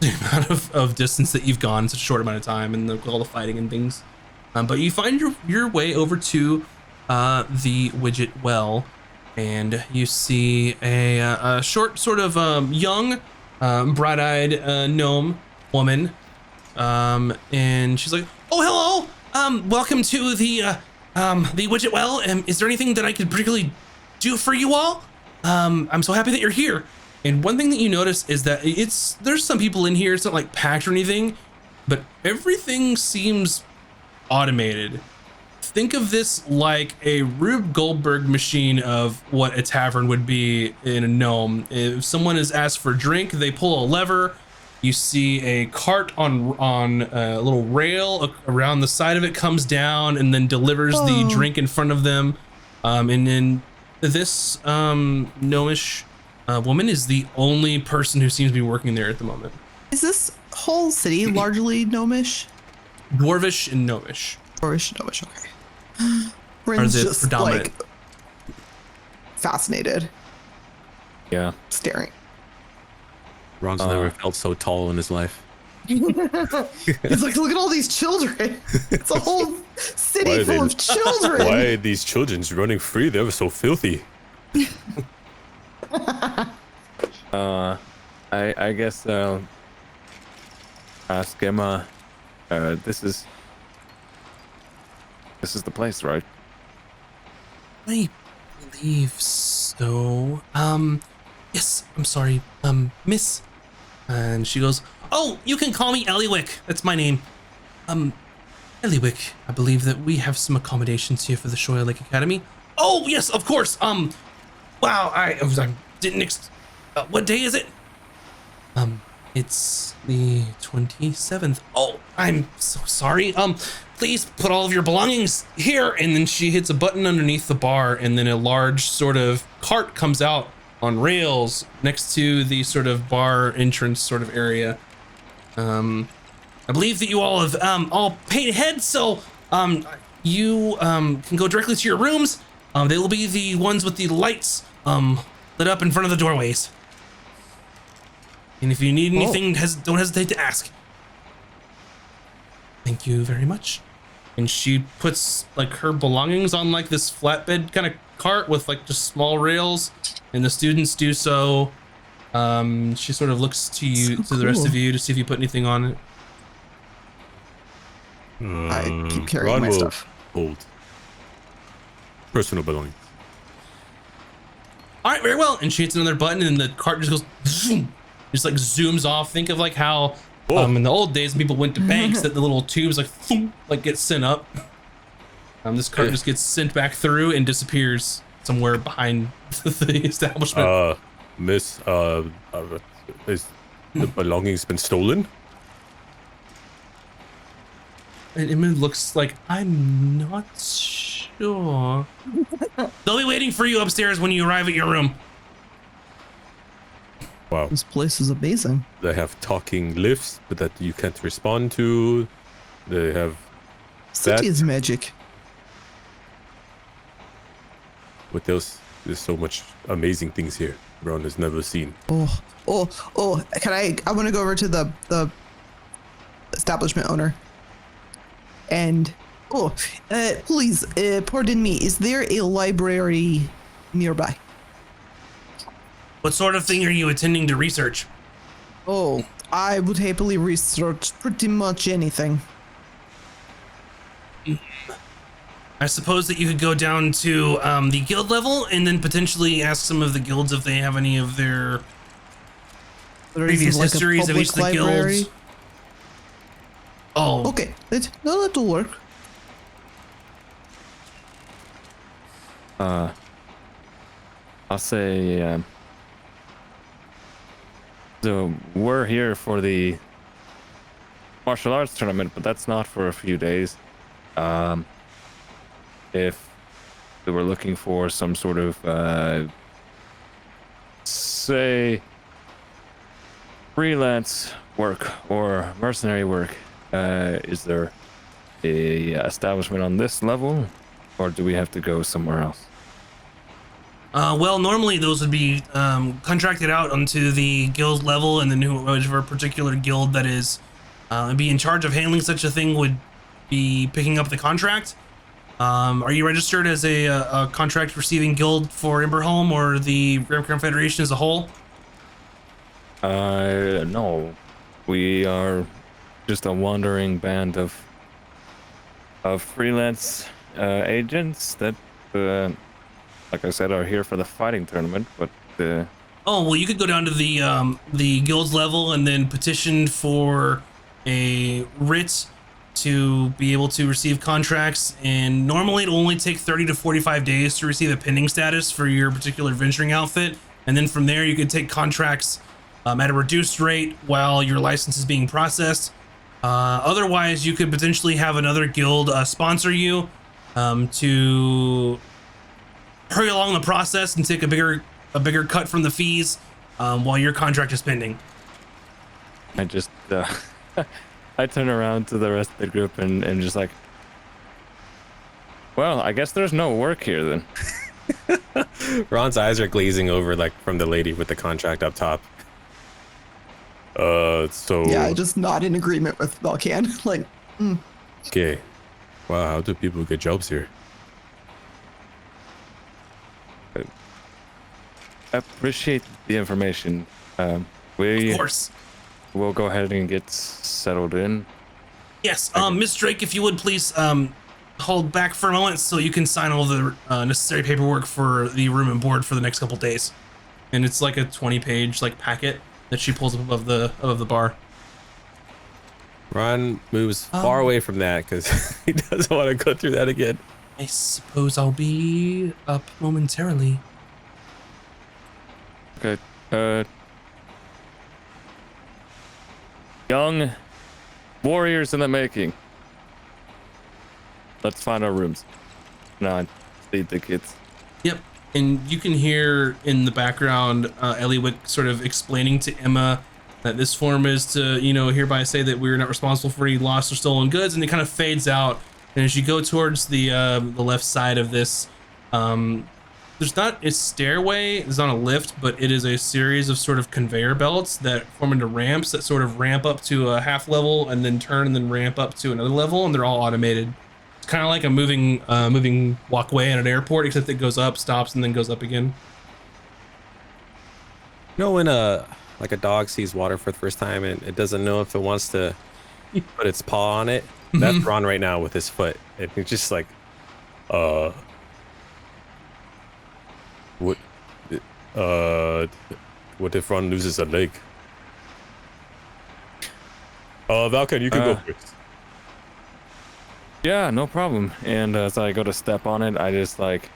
the amount of distance that you've gone in such a short amount of time and all the fighting and things. But you find your way over to the Widget Well, and you see a short, sort of young, bright-eyed gnome woman, and she's like, "Oh, hello! Welcome to the Widget Well. Is there anything that I could particularly do for you all? I'm so happy that you're here." And one thing that you notice is that there's some people in here. It's not like packed or anything, but everything seems automated. Think of this like a Rube Goldberg machine of what a tavern would be in a gnome. If someone is asked for a drink, they pull a lever. You see a cart on a little rail around the side of it comes down and then delivers the drink in front of them. And then this gnomish woman is the only person who seems to be working there at the moment. Is this whole city largely gnomish? Dwarvish and gnomish. Dwarvish, gnomish, okay. Bryn's just predominant. like fascinated, Yeah. staring. Ron's never felt so tall in his life. He's like, look at all these children. It's a whole city full of children. Why are these children running free? They were so filthy. I guess ask Emma. This is the place, right? I believe so. Yes, I'm sorry, miss. And she goes, "Oh, you can call me Eliwick. That's my name. Eliwick, I believe that we have some accommodations here for the Shoya Lake Academy." "Oh, yes, of course. Wow, I didn't what day is it?" It's the 27th. "Oh, I'm so sorry. Please put all of your belongings here." And then she hits a button underneath the bar, and then a large sort of cart comes out on rails next to the sort of bar entrance sort of area. I believe that you all have all paid ahead, so you can go directly to your rooms. They will be the ones with the lights lit up in front of the doorways. And if you need anything, don't hesitate to ask. Thank you very much. And she puts like her belongings on like this flatbed kind of cart with like just small rails, and the students do so. She sort of looks to you, to the rest of you, to see if you put anything on it. I keep carrying Ron my will stuff. hold personal belongings. All right, very well. And she hits another button, and the cart just goes, zoom, just like zooms off. Think of like how in the old days when people went to banks, that the little tubes like thump, like get sent up. This cart just gets sent back through and disappears somewhere behind the establishment. Miss, is the belongings been stolen? And Emma looks like, "I'm not sure." "They'll be waiting for you upstairs when you arrive at your room." Wow. This place is amazing. They have talking lifts, but that you can't respond to. They have City is magic. what else? There's so much amazing things here Ron has never seen. Oh, can I want to go over to the establishment owner. And please, pardon me, is there a library nearby? "What sort of thing are you intending to research?" Oh, I would happily research pretty much anything. I suppose that you could go down to the guild level and then potentially ask some of the guilds if they have any of their previous Like a histories of each of the public library? guilds. Oh, Okay, that'll work. I'll say, so we're here for the martial arts tournament, but that's not for a few days. If we were looking for some sort of, say, freelance work or mercenary work, is there a establishment on this level, or do we have to go somewhere else? Well, normally those would be contracted out onto the guild level, and then whoever particular guild that is be in charge of handling such a thing would be picking up the contract. Are you registered as a contract receiving guild for Emberholm or the Ramcram Federation as a whole? No. We are just a wandering band of freelance agents that, like I said, are here for the fighting tournament, but Oh, well, you could go down to the guild's level and then petition for a writ to be able to receive contracts, and normally it'll only take 30 to 45 days to receive a pending status for your particular venturing outfit, and then from there you could take contracts at a reduced rate while your license is being processed. Otherwise, you could potentially have another guild sponsor you to hurry along the process and take a bigger cut from the fees while your contract is pending. I just I turn around to the rest of the group and just like, well, I guess there's no work here then. Ron's eyes are glazing over, like, from the lady with the contract up top. So... Yeah, I just nod in agreement with Balkan. Like, Okay. Wow, how do people get jobs here? I appreciate the information. Of course. We'll go ahead and get settled in. Yes, Miss Drake, if you would please hold back for a moment so you can sign all the necessary paperwork for the room and board for the next couple days. And it's like a 20-page like packet that she pulls up above the bar. Ron moves far away from that because he doesn't want to go through that again. I suppose I'll be up momentarily. Okay. Young warriors in the making. Let's find our rooms. Now, lead the kids. Yep. And you can hear in the background Eliwick sort of explaining to Emma that this form is to, hereby say that we're not responsible for any lost or stolen goods, and it kind of fades out. And as you go towards the left side of this, there's not a stairway, it's not a lift, but it is a series of sort of conveyor belts that form into ramps that sort of ramp up to a half level and then turn and then ramp up to another level, and they're all automated. It's kind of like a moving walkway at an airport, except it goes up, stops, and then goes up again. You know when a dog sees water for the first time and it doesn't know if it wants to put its paw on it? That's Ron right now with his foot. And it's just like, what if Ron loses a leg? Valken, you can go first. Yeah, no problem. And as I go to step on it, I just like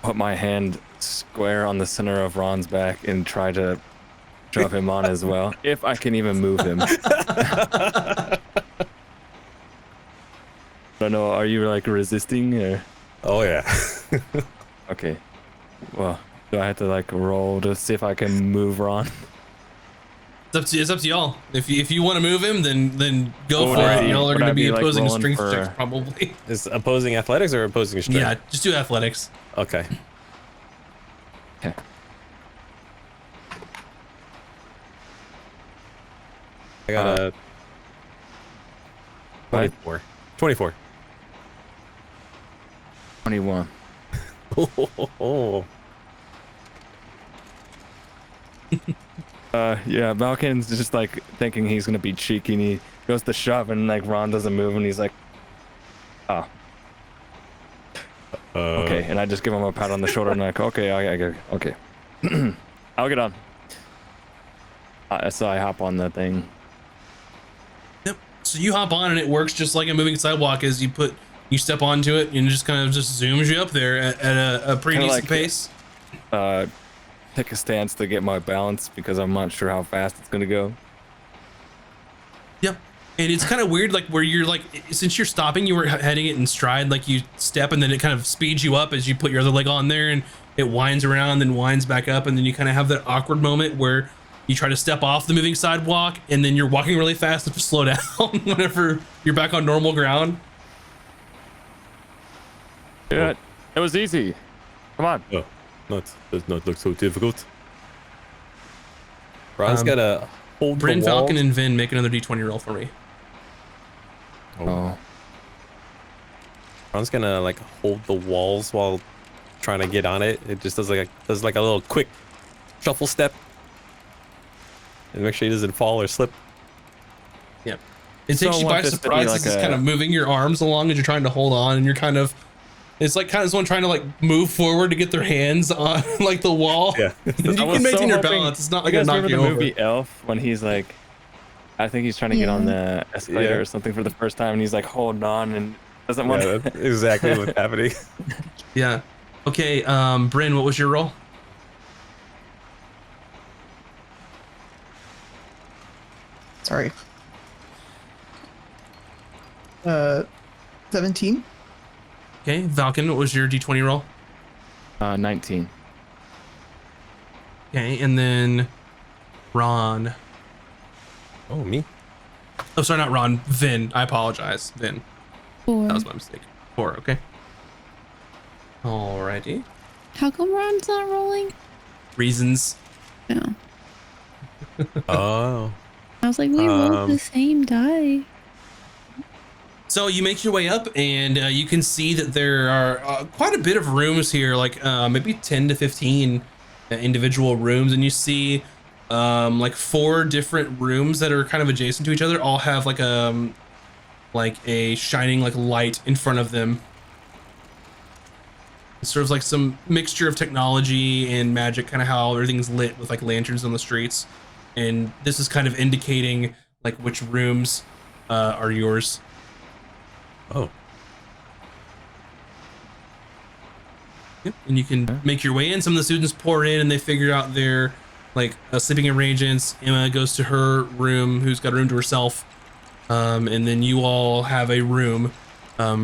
put my hand square on the center of Ron's back and try to shove him on as well, if I can even move him. I don't know, are you like resisting or? Oh yeah. Okay. Well, do I have to like roll to see if I can move Ron? It's up to y'all. If you want to move him, then go for it. Y'all are going to be like, opposing rolling strength for- checks probably. Is opposing athletics or opposing strength? Yeah, just do athletics. Okay. Okay. I got a 24. 24. 21. Oh. Yeah, Balkan's just like thinking he's gonna be cheeky, and he goes to shove, and like Ron doesn't move, and he's like, "Oh, okay." And I just give him a pat on the shoulder, and like, "Okay, okay, I'll get on." So I hop on the thing. Yep. So you hop on and it works just like a moving sidewalk. As you step onto it and it just kind of just zooms you up there at a pretty Kinda decent pace. Take a stance to get my balance because I'm not sure how fast it's gonna go. Yep. And it's kind of weird, like where you're like, since you're stopping, you were heading it in stride, like you step and then it kind of speeds you up as you put your other leg on there and it winds around, then winds back up, and then you kind of have that awkward moment where you try to step off the moving sidewalk and then you're walking really fast to slow down whenever you're back on normal ground. Yeah, it was easy. Come on. Oh. Does not look so difficult. Ron's Um, gonna hold Bryn, the Falcon, walls. and Vin, make another d20 roll for me. Oh. Ron's gonna like hold the walls while trying to get on it. It just does like a little quick shuffle step, and make sure he doesn't fall or slip. Yep. It So takes I you want by this to be surprise. like It's just a- kind of moving your arms along as you're trying to hold on, and you're kind of. It's like kind of someone trying to like move forward to get their hands on like the wall. Yeah. You I can was maintain so your hoping- balance. It's not like You gonna guys knock remember you the over. movie Elf when he's like, I think he's trying to get on the escalator Yeah. or something for the first time, and he's like holding on and doesn't want Yeah, to. that's exactly what's happening. Yeah. Okay. Bryn, what was your roll? Sorry. 17. Okay. Falcon, what was your d20 roll? 19. Okay, and then Ron. Oh, me? Oh, sorry, not Ron. Vin. I apologize. Vin. 4. That was my mistake. 4. Okay. Alrighty. How come Ron's not rolling? Reasons. No. Oh. I was like, we rolled the Um, same die. So you make your way up, and you can see that there are quite a bit of rooms here, like maybe 10 to 15 individual rooms, and you see like 4 different rooms that are kind of adjacent to each other, all have like a shining like light in front of them. It's sort of like some mixture of technology and magic, kind of how everything's lit with like lanterns on the streets, and this is kind of indicating like which rooms are yours. Oh. Yep. And you can make your way in. Some of the students pour in and they figure out their like sleeping arrangements. Emma goes to her room, who's got a room to herself. And then you all have a room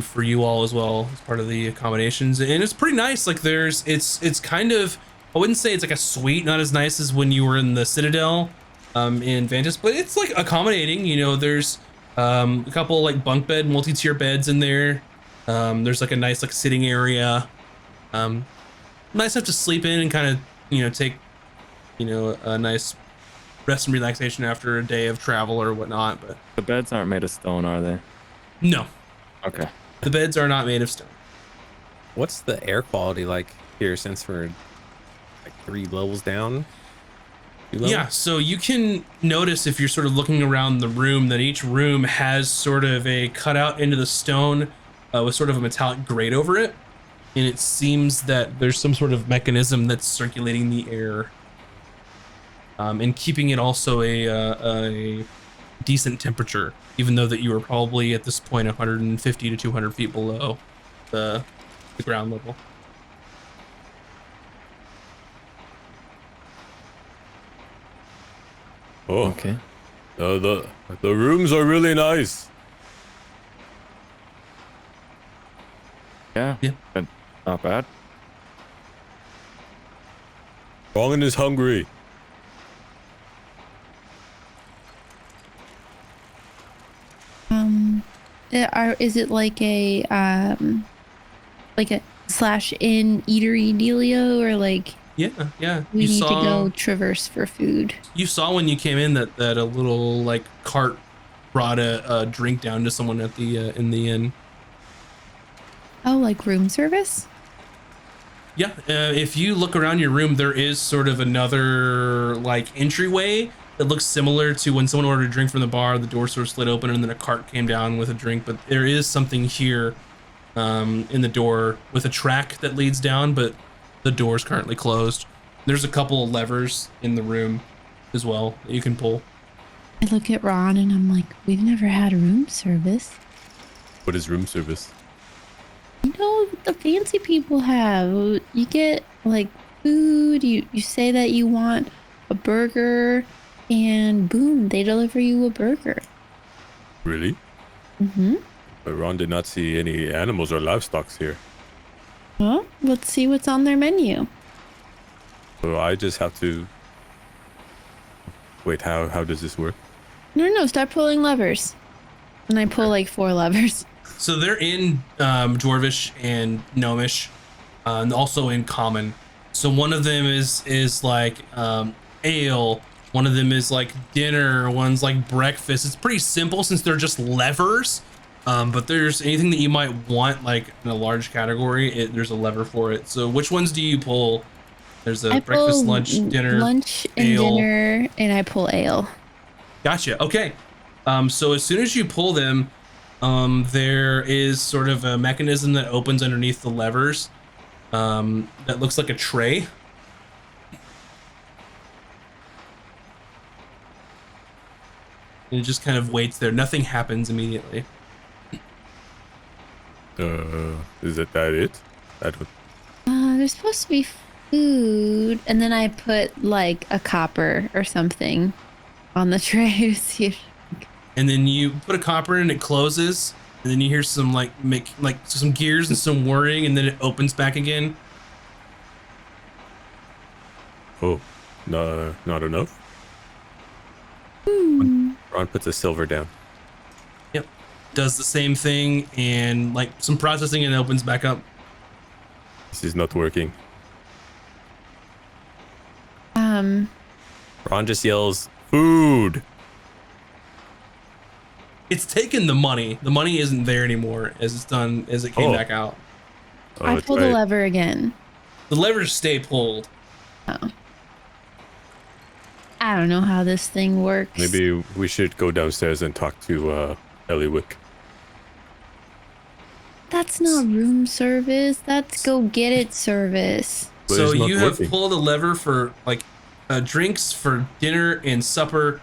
for you all as well as part of the accommodations. And it's pretty nice. Like it's kind of, I wouldn't say it's like a suite, not as nice as when you were in the Citadel in Vantis, but it's like accommodating. You know, there's a couple like bunk bed, multi-tier beds in there. There's like a nice like sitting area. Nice enough to sleep in and kind of, you know, take, you know, a nice rest and relaxation after a day of travel or whatnot. But The beds aren't made of stone, are they? no, Okay. the beds are not made of stone. What's the air quality like here since we're like 3 levels down? 2 levels? Yeah, so you can notice if you're sort of looking around the room that each room has sort of a cutout into the stone with sort of a metallic grate over it. And it seems that there's some sort of mechanism that's circulating the air and keeping it also a decent temperature, even though that you are probably at this point 150 to 200 feet below the ground level. Oh, Okay. the rooms are really nice. Yeah. Yeah. But not bad. Rongan is hungry. Is it like a slash in eatery dealio, or like Yeah, yeah. we You need saw, to go traverse for food? you saw when you came in that a little like cart brought a drink down to someone at the in the inn. Oh, like room service? Yeah, if you look around your room, there is sort of another like entryway that looks similar to when someone ordered a drink from the bar, the door sort of slid open and then a cart came down with a drink. But there is something here in the door with a track that leads down, but the door is currently closed. There's a couple of levers in the room as well that you can pull. I look at Ron and I'm like, we've never had room service. What is room service? You know what the fancy people have. You get like food, you say that you want a burger, and boom, they deliver you a burger. Really? Mm-hmm. But Ron did not see any animals or livestock here. Well, let's see what's on their menu. So I just have to... Wait, how does this work? No, start pulling levers. And I pull like 4 levers. So they're in Dwarvish and Gnomish, and also in Common. So one of them is like ale, one of them is like dinner, one's like breakfast. It's pretty simple since they're just levers. But there's anything that you might want like in a large category, there's a lever for it. So which ones do you pull? There's a breakfast, lunch, dinner, lunch and ale. dinner, and I pull ale. Gotcha. Okay. So as soon as you pull them, there is sort of a mechanism that opens underneath the levers. That looks like a tray. And it just kind of waits there. Nothing happens immediately. Is that it? I don't. There's supposed to be food, and then I put like a copper or something on the tray to see if. And then you put a copper in, it closes, and then you hear some like some gears and some whirring, and then it opens back again. Oh, no, not enough. Ron puts a silver down. Yep. Does the same thing and like some processing, and it opens back up. This is not working. Ron just yells, "Food!" It's taken the money. The money isn't there anymore as it came back out. Oh, I that's pull the right. lever again. The levers stay pulled. Oh. I don't know how this thing works. Maybe we should go downstairs and talk to Eliwick. That's not room service. That's go get it service. But So it's not you have working. pulled a lever for like drinks for dinner and supper,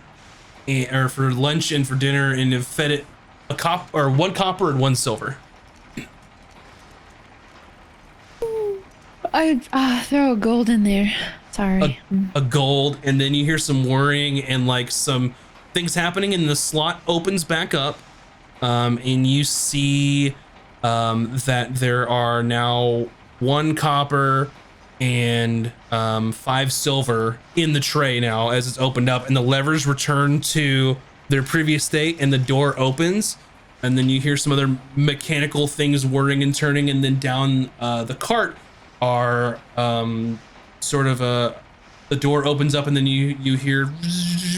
or for lunch and for dinner, and have fed it one copper and one silver. I throw a gold in there. Sorry. A gold, and then you hear some whirring and like some things happening, and the slot opens back up, and you see that there are now 1 copper and 5 silver in the tray now as it's opened up, and the levers return to their previous state, and the door opens, and then you hear some other mechanical things whirring and turning, and then down the cart are sort of the door opens up, and then you hear,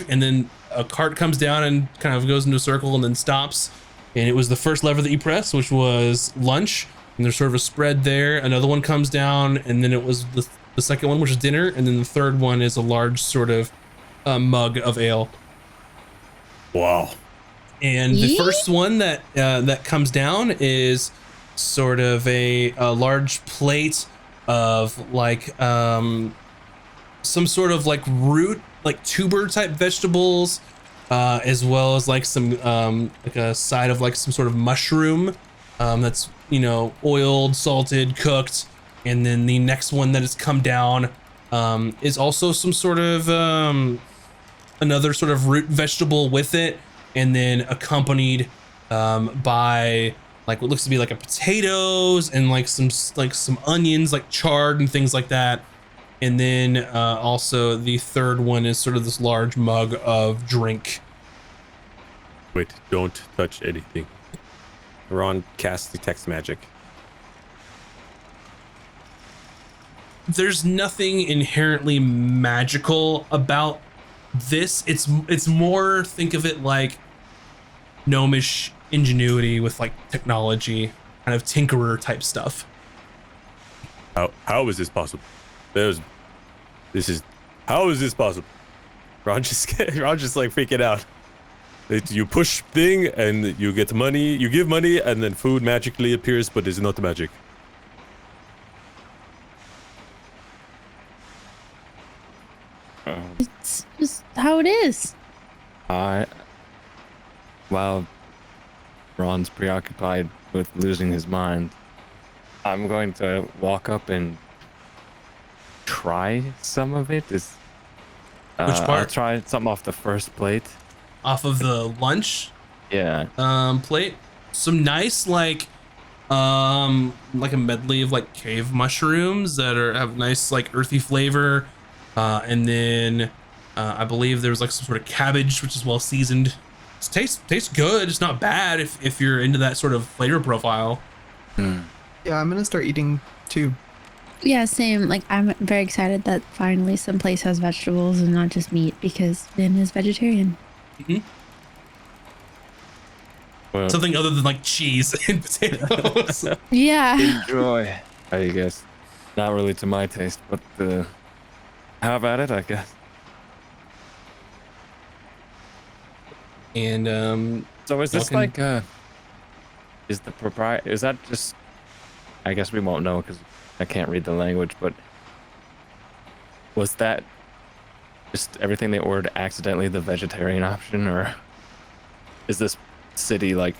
and then a cart comes down and kind of goes into a circle and then stops. And it was the first lever that you pressed, which was lunch, and there's sort of a spread there. Another one comes down, and then it was the second one, which is dinner, and then the third one is a large sort of mug of ale. Wow. And the first one that comes down is sort of a large plate of like some sort of like root, like tuber type vegetables, as well as like some like a side of like some sort of mushroom that's, you know, oiled, salted, cooked. And then the next one that has come down is also some sort of another sort of root vegetable with it, and then accompanied by like what looks to be like a potatoes and like some onions, like charred and things like that. And then also the third one is sort of this large mug of drink. Wait, don't touch anything. Ron casts detect magic. There's nothing inherently magical about this. It's more, think of it like gnomish ingenuity with like technology, kind of tinkerer type stuff. How is this possible? How is this possible? Ron just like freaking out. You push thing and you get money, you give money, and then food magically appears, but it's not magic. It's just how it is. While Ron's preoccupied with losing his mind, I'm going to walk up and try some of it. Which I'll part? try something off the first plate. Off of the lunch Yeah. plate, some nice like a medley of like cave mushrooms that have nice like earthy flavor, and then I believe there was like some sort of cabbage which is well seasoned. It tastes good. It's not bad if you're into that sort of flavor profile. Yeah, I'm gonna start eating too. Yeah, same. Like, I'm very excited that finally some place has vegetables and not just meat because Vin is vegetarian. Well, Something other than like cheese and potatoes. Yeah. enjoy. I guess not really to my taste, but have at it, I guess. And So is this Falcon? like is the proprietor? Is that just? I guess we won't know because I can't read the language. But was that just everything they ordered accidentally the vegetarian option, or is this city like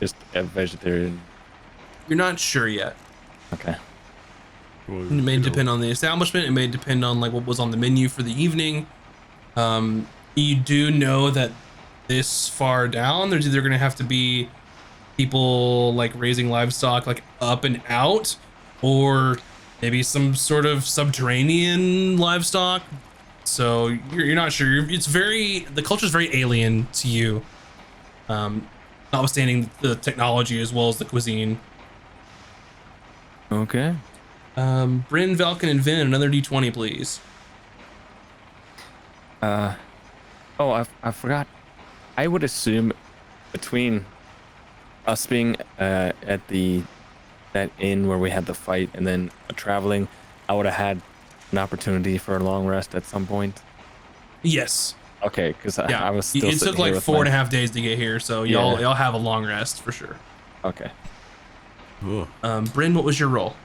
just a vegetarian? You're not sure yet. Okay. Well, It may you know, depend on the establishment. It may depend on like what was on the menu for the evening. You do know that this far down, there's either going to have to be people like raising livestock like up and out, or maybe some sort of subterranean livestock. So you're not sure. The culture is very alien to you, notwithstanding the technology as well as the cuisine. Okay. Bryn, Valken, and Vin, another d20, please. Oh, I forgot. I would assume between us being at that inn where we had the fight and then traveling, I would have had an opportunity for a long rest at some point. Yes. Okay, because Yeah. I was still It took sitting here like with 4.5 days to get here, so Yeah. y'all have a long rest for sure. Okay. oh, Bryn, what was your roll?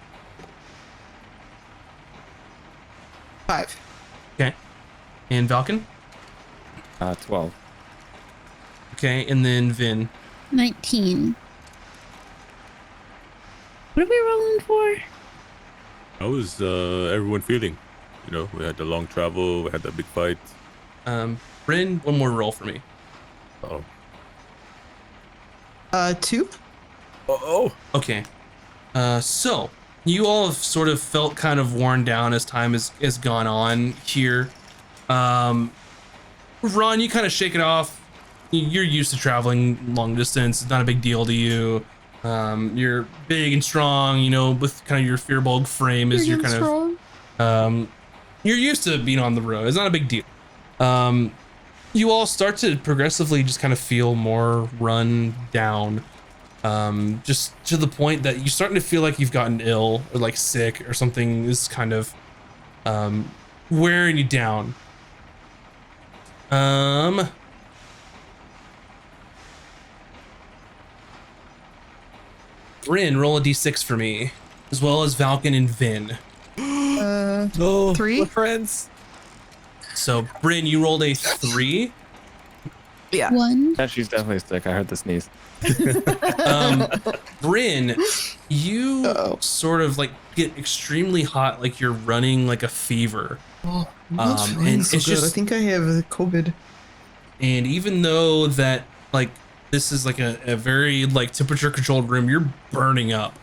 5. Okay. And Valken? 12. Okay, and then Vin. 19. What are we rolling for? how is everyone feeling? You know, we had the long travel, we had that big fight. Bryn, one more roll for me. Oh, 2. oh, Okay. So you all have sort of felt kind of worn down as time has gone on here. Ron, you kind of shake it off. You're used to traveling long distance. It's not a big deal to you. You're big and strong, you know, with kind of your Fearbulg frame is your kind of you're used to being on the road. It's not a big deal. You all start to progressively just kind of feel more run down. Just to the point that you're starting to feel like you've gotten ill or like sick or something is kind of wearing you down. Bryn, roll a d6 for me, as well as Valken and Vin. Oh, 3? we're friends. So Bryn, you rolled a 3. Yeah. 1. Yeah, she's definitely sick. I heard the sneeze. Bryn, you Uh-oh. sort of like get extremely hot, like you're running like a fever. Oh, I'm not feeling and so it's good. I just- think I have COVID. And even though that like this is like a very like temperature controlled room, you're burning up.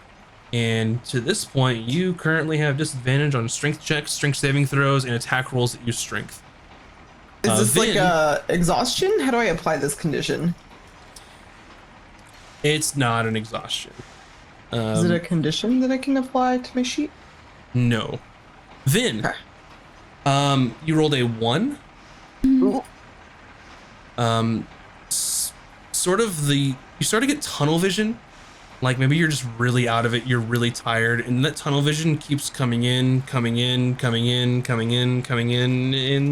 And to this point, you currently have disadvantage on strength checks, strength saving throws, and attack rolls that use strength. Is this Vin, like exhaustion? How do I apply this condition? It's not an exhaustion. Is it a condition that I can apply to my sheet? No. Vin, Okay. you rolled a 1. Ooh. Sort of you start to get tunnel vision. Like maybe you're just really out of it, you're really tired, and that tunnel vision keeps coming in, and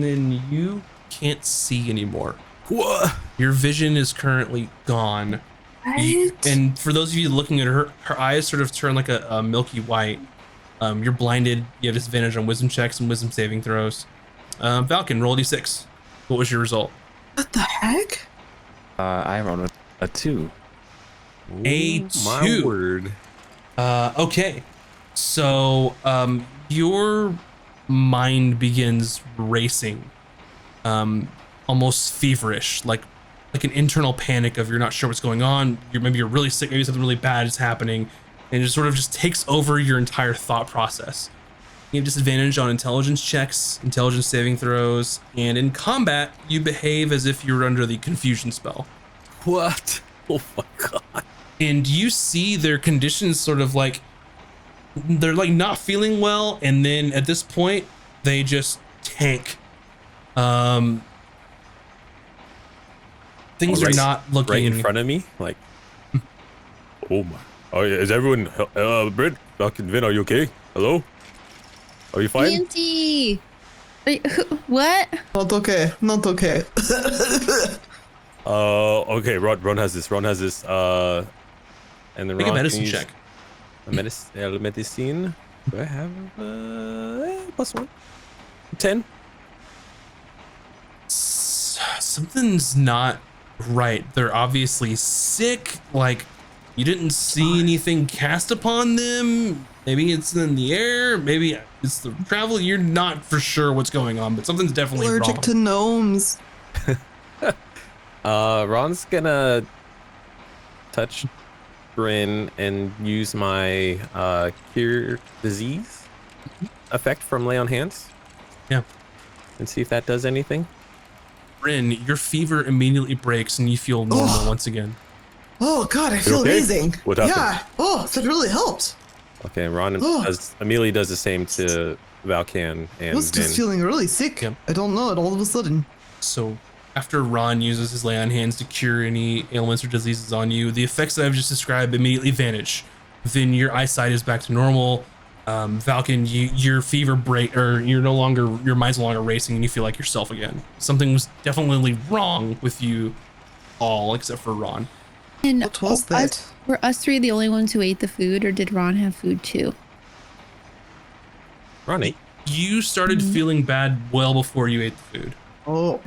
then you can't see anymore. What? Your vision is currently gone. And for those of you looking at her eyes sort of turn like a milky white. You're blinded, you have disadvantage on wisdom checks and wisdom saving throws. Valken, roll d6. What was your result? What the heck? I rolled a 2. A my 2. word. Okay. So, your mind begins racing, almost feverish, like an internal panic of you're not sure what's going on. Maybe you're really sick, maybe something really bad is happening, and it sort of just takes over your entire thought process. You have disadvantage on intelligence checks, intelligence saving throws, and in combat, you behave as if you're under the confusion spell. What? Oh my god. And you see their conditions sort of like they're like not feeling well, and then at this point they just tank. Things are not looking right in front of me. Like, oh my! Oh, is everyone? Britt, fucking Vin, are you okay? Hello? Are you fine? Auntie! Wait, what? Not okay. Not okay. Okay. Ron has this. And then Make Ron a medicine can use check. A medicine. Do I have +1? 10. Something's not right. They're obviously sick. Like, you didn't see anything cast upon them. Maybe it's in the air. Maybe it's the travel. You're not for sure what's going on, but something's definitely Allergic wrong. to gnomes. Ron's gonna touch Bryn and use my cure disease effect from lay on hands. Yeah. And see if that does anything. Bryn, your fever immediately breaks and you feel normal once again. Oh God, I feel okay? amazing. What happened? Yeah. Oh, that really helped. Okay, Ron Amelie does the same to Valkan I and was just Vin. feeling really sick. Yep. I don't know it all of a sudden. So after Ron uses his lay on hands to cure any ailments or diseases on you, the effects that I've just described immediately vanish. Then your eyesight is back to normal. Valken, your fever break, or your mind's no longer racing, and you feel like yourself again. Something was definitely wrong with you all, except for Ron. And What was that? were us three the only ones who ate the food, or did Ron have food too? Ron ate. You started feeling bad well before you ate the food. Oh,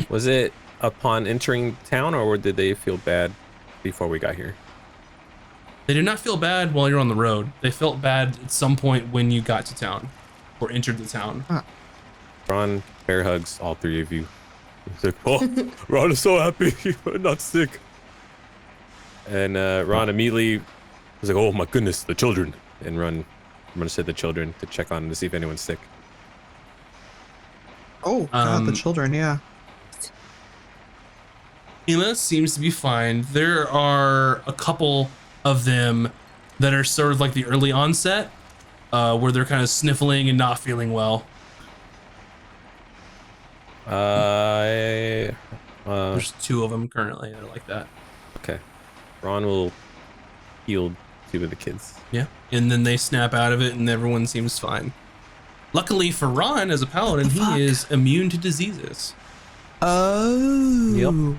Was it upon entering town, or did they feel bad before we got here? They did not feel bad while you're on the road. They felt bad at some point when you got to town or entered the town. Ron bear hugs all three of you. He's like, oh, Ron is so happy you're not sick. And Ron immediately was like, oh my goodness, the children. And Ron said the children to check on to see if anyone's sick. oh God, the children. Yeah. Emma seems to be fine. There are a couple of them that are sort of like the early onset, where they're kind of sniffling and not feeling well. There's 2 of them currently that are like that. Okay. Ron will heal 2 of the kids. Yeah. And then they snap out of it and everyone seems fine. Luckily for Ron, as a paladin, he is immune to diseases. Oh. Yep.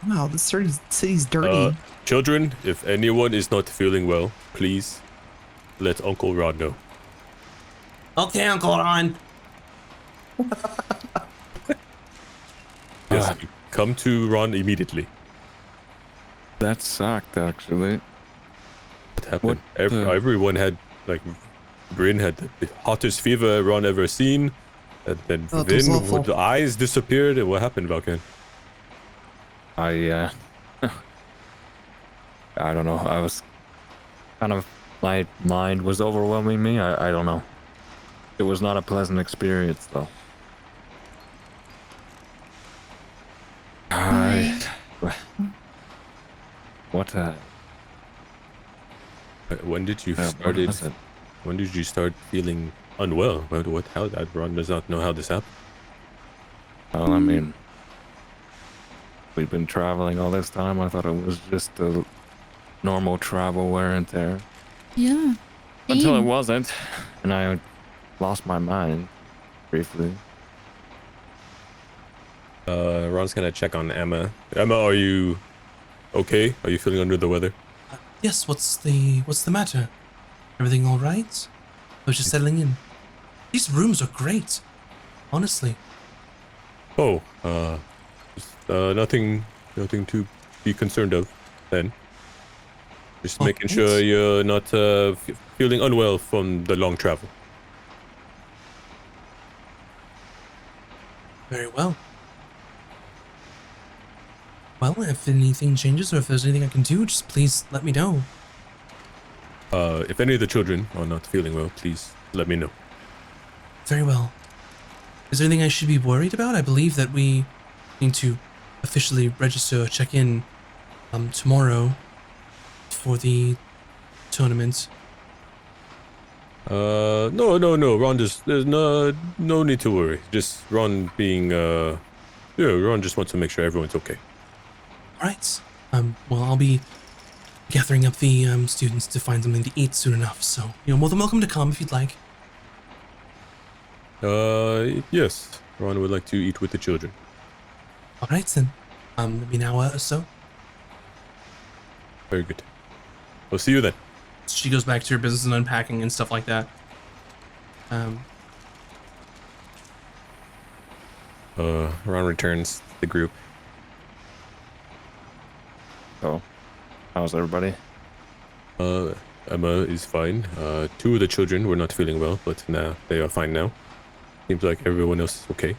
Wow, this city's dirty. Children, if anyone is not feeling well, please let Uncle Ron know. Okay, Uncle Ron. Yes, come to Ron immediately. That sucked, actually. What happened? What the- Everyone had, like, Bryn had the hottest fever Ron ever seen. And then Oh, it was Vin, awful. the eyes disappeared. And what happened, Valken? I don't know. I was kind of, my mind was overwhelming me. I don't know. It was not a pleasant experience, though. What? When did you What started? was it? When did you start feeling unwell? What? How? That Ron does not know how this happened. Well, I mean, we've been traveling all this time. I thought it was just a normal travel wear and tear. Yeah. Until it Same. wasn't, and I lost my mind briefly. Ron's gonna check on Emma. Emma, are you okay? Are you feeling under the weather? Yes, what's the matter? Everything all right? I was just settling in. These rooms are great. Honestly. Oh, nothing to be concerned of then. Just Oh, making thanks. sure you're not feeling unwell from the long travel. Very well. Well, if anything changes or if there's anything I can do, just please let me know. If any of the children are not feeling well, please let me know. Very well. Is there anything I should be worried about? I believe that we need to officially register or check in tomorrow for the tournament. No. Ron there's no need to worry. Just Ron being, Ron just wants to make sure everyone's okay. All right. Well, I'll be gathering up the students to find something to eat soon enough. So, more than welcome to come if you'd like. Yes. Ron would like to eat with the children. All right, then. Maybe an hour or so. Very good. We'll see you then. She goes back to her business and unpacking and stuff like that. Ron returns to the group. So, how's everybody? Emma is fine. Two of the children were not feeling well, but now they are fine now. Seems like everyone else is okay.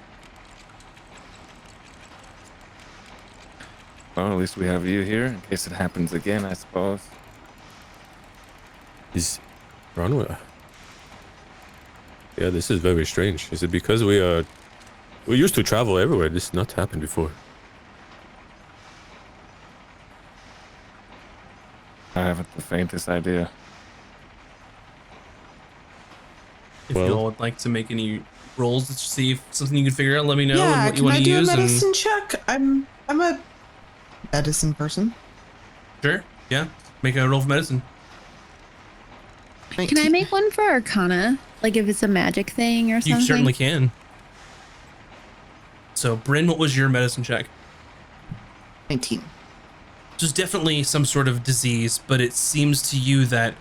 Well, at least we have you here in case it happens again, I suppose. Is Ron? Yeah, this is very strange. Is it because we used to travel everywhere? This has not happened before. I haven't the faintest idea. If Well- you all would like to make any rolls to see if something you can figure out, let me know and yeah, what you can want I to do a use. medicine check? I'm a medicine person. Sure, yeah. Make a roll for medicine. Can I make one for Arcana? Like if it's a magic thing or something? You certainly can. So, Bryn, what was your medicine check? 19. There's definitely some sort of disease, but it seems to you that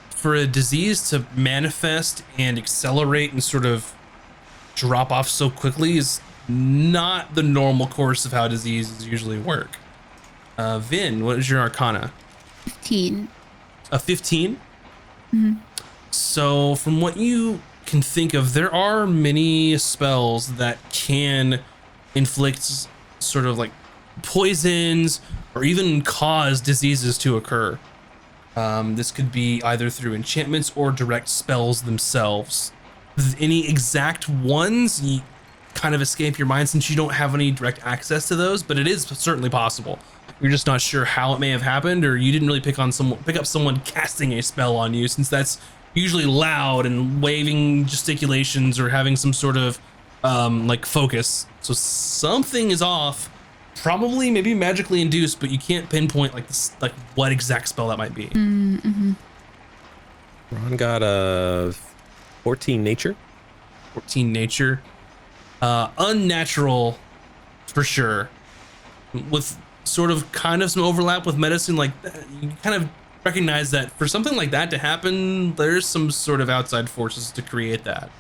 for a disease to manifest and accelerate and sort of drop off so quickly is not the normal course of how diseases usually work. Vin, what is your Arcana? 15. A 15? Mhm. So from what you can think of, there are many spells that can inflict sort of like poisons or even cause diseases to occur. This could be either through enchantments or direct spells themselves. Any exact ones kind of escape your mind since you don't have any direct access to those, but it is certainly possible. You're just not sure how it may have happened, or you didn't really pick up someone casting a spell on you, since that's usually loud and waving gesticulations or having some sort of like focus. So something is off. Probably maybe magically induced, but you can't pinpoint like what exact spell that might be. Mm-hmm. Ron got a 14 nature. 14 nature. Unnatural for sure. With sort of kind of some overlap with medicine, like you kind of recognize that for something like that to happen, there's some sort of outside forces to create that.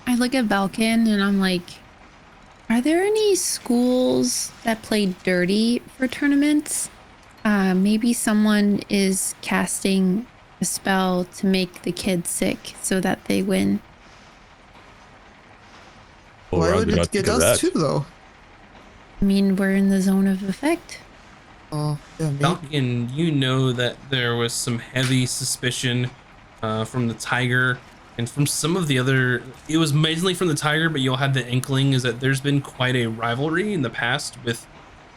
I look at Balkan and I'm like, are there any schools that play dirty for tournaments? Maybe someone is casting a spell to make the kids sick so that they win. Well, Why Ron would did it not get think of us that. too, though? I mean, we're in the zone of effect. Oh, yeah, maybe. Falcon, you know that there was some heavy suspicion from the Tiger and from some of the other. It was mainly from the Tiger, but you all had the inkling is that there's been quite a rivalry in the past with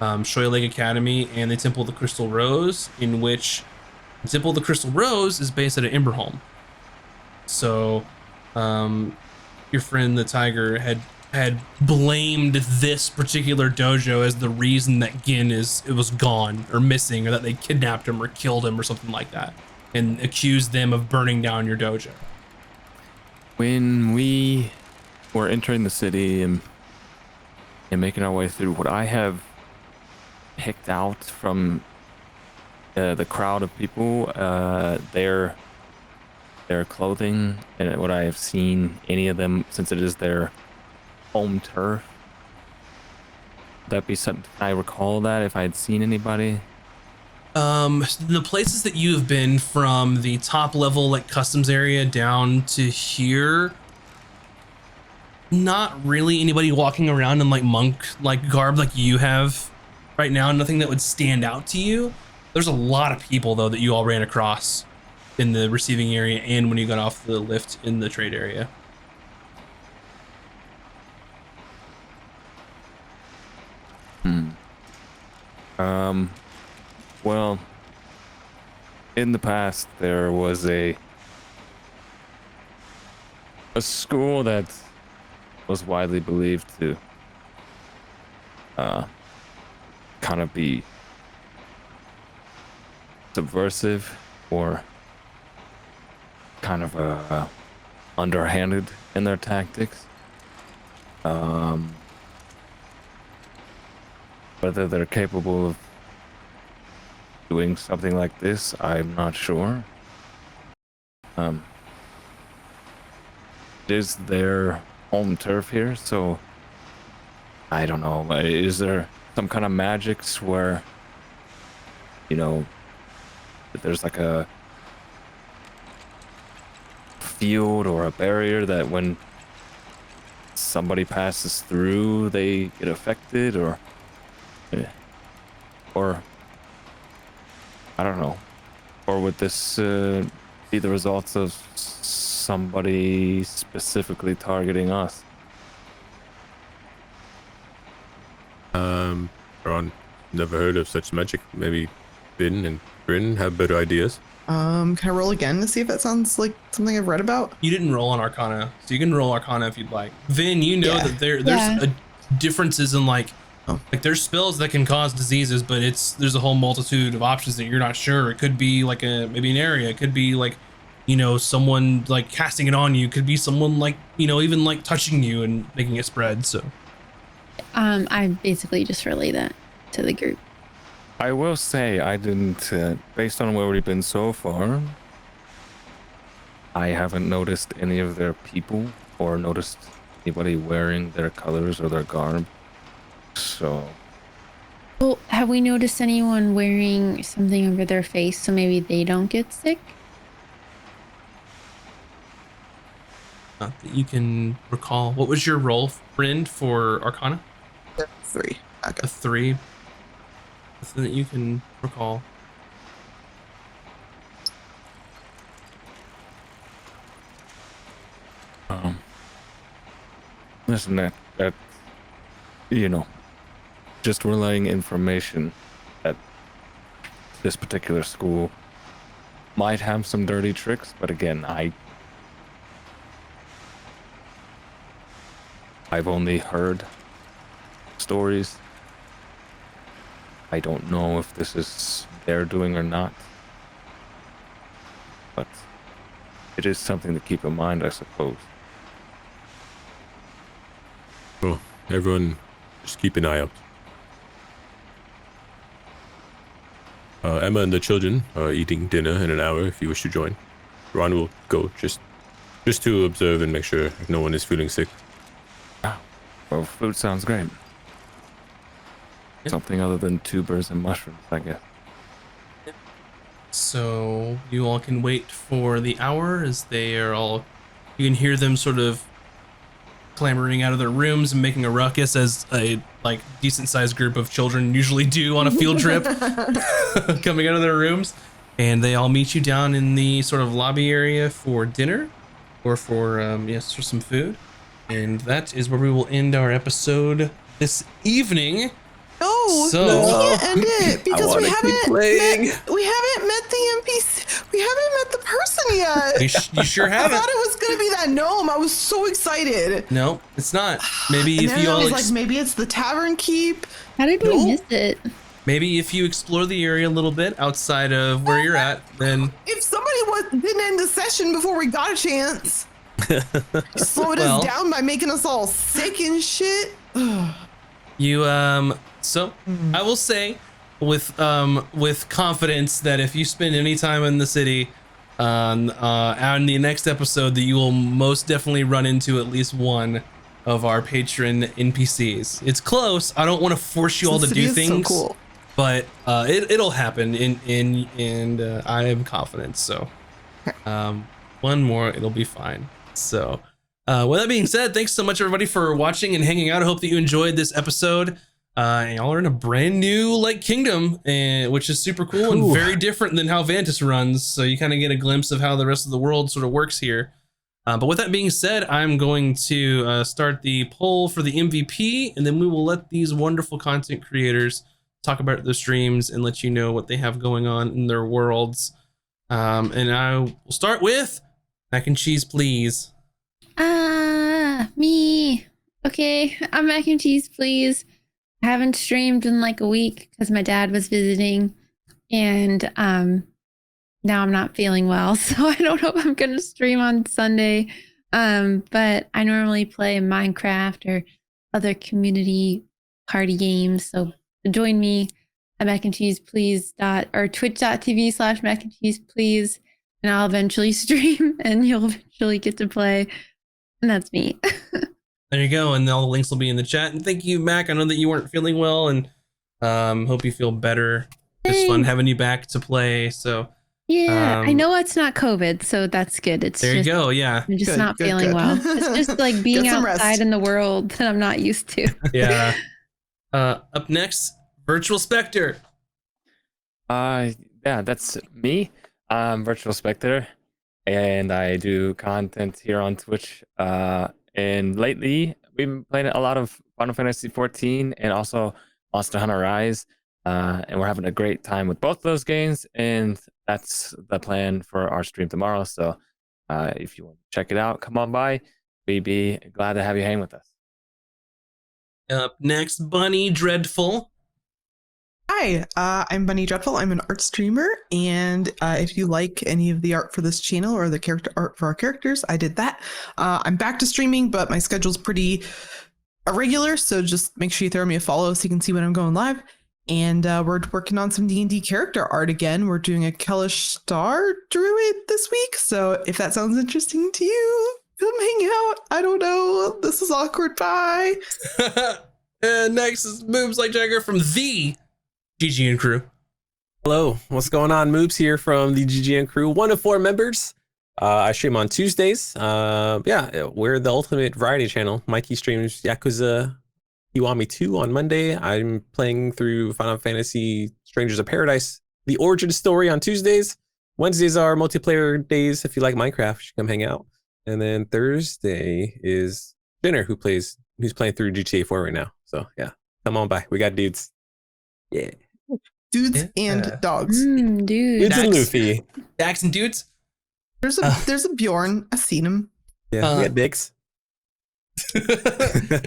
Shoy Lake Academy and the Temple of the Crystal Rose, in which the Temple of the Crystal Rose is based out of Emberholm. So your friend the Tiger had blamed this particular dojo as the reason that Gin was gone or missing, or that they kidnapped him or killed him or something like that, and accused them of burning down your dojo. When we were entering the city and making our way through, what I have picked out from the crowd of people, their clothing, and what I have seen, any of them, since it is their home turf, would that be something I recall that if I had seen anybody? The places that you have been, from the top level like customs area down to here, not really anybody walking around in like monk like garb like you have right now. Nothing that would stand out to you. There's a lot of people though that you all ran across in the receiving area and when you got off the lift in the trade area. Well, in the past there was a a school that was widely believed to kind of be subversive or kind of underhanded in their tactics. Whether they're capable of doing something like this, I'm not sure. It is their home turf here, so I don't know. Is there some kind of magics where, you know, there's like a field or a barrier that when somebody passes through, they get affected, or I don't know, or would this be the results of somebody specifically targeting us? Ron, never heard of such magic. Maybe Vin and Bryn have better ideas. Can I roll again to see if that sounds like something I've read about? You didn't roll on Arcana, so you can roll Arcana if you'd like. Vin, you know that there's differences in like there's spells that can cause diseases, but there's a whole multitude of options that you're not sure. It could be like maybe an area. It could be like, you know, someone like casting it on you. It could be someone like, you know, even like touching you and making it spread. So I basically just relay that to the group. I will say I didn't, based on where we've been so far, I haven't noticed any of their people or noticed anybody wearing their colors or their garb. So. Well, have we noticed anyone wearing something over their face so maybe they don't get sick? not that you can recall. What was your roll, Bryn, for Arcana? 3. Okay. A 3. Nothing that you can recall. Listen, that you know, just relaying information at this particular school might have some dirty tricks, but again, I've only heard stories. I don't know if this is their doing or not, but it is something to keep in mind, I suppose. Well, everyone, just keep an eye out. Emma and the children are eating dinner in an hour if you wish to join. Ron will go just to observe and make sure no one is feeling sick. Well, food sounds great. Yep. Something other than tubers and mushrooms, I guess. So you all can wait for the hour as they are all, you can hear them sort of clamoring out of their rooms and making a ruckus as a like decent sized group of children usually do on a field trip, coming out of their rooms, and they all meet you down in the sort of lobby area for dinner or for for some food. And that is where we will end our episode this evening. No, So- we can't end it because we haven't playing. met the NPC. We haven't met the person yet. You sure I haven't. thought it was gonna be that gnome. I was so excited. No, it's not. Maybe And if then you I all was like, maybe it's the tavern keep. How did we miss it? maybe if you explore the area a little bit outside of where you're at, then If somebody didn't end the session before we got a chance, slowed Well. us down by making us all sick and shit. you so I will say with confidence that if you spend any time in the city on the next episode, that you will most definitely run into at least one of our patron NPCs. It's close. I don't want to force you all to This do city is things, so cool. but it'll happen and I am confident. So one more, it'll be fine. So with that being said, thanks so much everybody for watching and hanging out. I hope that you enjoyed this episode. And y'all are in a brand new like kingdom, which is super cool and very different than how Vantis runs. So you kind of get a glimpse of how the rest of the world sort of works here. But with that being said, I'm going to start the poll for the MVP, and then we will let these wonderful content creators talk about their streams and let you know what they have going on in their worlds. And I will start with mac and cheese, please. me. Okay, I'm mac and cheese, please. I haven't streamed in like a week because my dad was visiting, and now I'm not feeling well, so I don't know if I'm gonna stream on Sunday. But I normally play Minecraft or other community party games, so join me at mac and cheese please or twitch.tv/mac and cheese please, and I'll eventually stream and you'll eventually get to play. And that's me. There you go, and all the links will be in the chat. And thank you, Mac. I know that you weren't feeling well, and hope you feel better. It's fun having you back to play. So yeah, I know it's not COVID, so that's good. It's there just, you go. Yeah, I'm just Good, not good, feeling good. well. It's just like being Get some outside rest. in the world that I'm not used to. yeah. Up next, Virtual Spectre. Yeah, that's me. I'm Virtual Spectre, and I do content here on Twitch. And lately, we've been playing a lot of Final Fantasy 14 and also Monster Hunter Rise. And we're having a great time with both those games, and that's the plan for our stream tomorrow. So if you want to check it out, come on by. We'd be glad to have you hang with us. Up next, Bunny Dreadful. Hi, I'm Bunny Dreadful. I'm an art streamer, and if you like any of the art for this channel or the character art for our characters, I did that. I'm back to streaming, but my schedule's pretty irregular, so just make sure you throw me a follow so you can see when I'm going live. And we're working on some D&D character art again. We're doing a Kellish Star Druid this week, so if that sounds interesting to you, come hang out. I don't know. This is awkward. Bye. And next is Moves Like Jagger from the GGN crew. Hello, what's going on? Moobs here from the GGN crew, 1 of 4 members. I stream on Tuesdays. Yeah, we're the ultimate variety channel. Mikey streams Yakuza Kiwami 2 on Monday. I'm playing through Final Fantasy Strangers of Paradise, the origin story on Tuesdays. Wednesdays are multiplayer days. If you like Minecraft, you should come hang out. And then Thursday is Dinner, who's playing through GTA 4 right now. So yeah, come on by. We got dudes. Yeah. Dudes and dogs. Dude. Dudes and Luffy. Dax and dudes. There's a Bjorn. I've seen him. Yeah, we got dicks.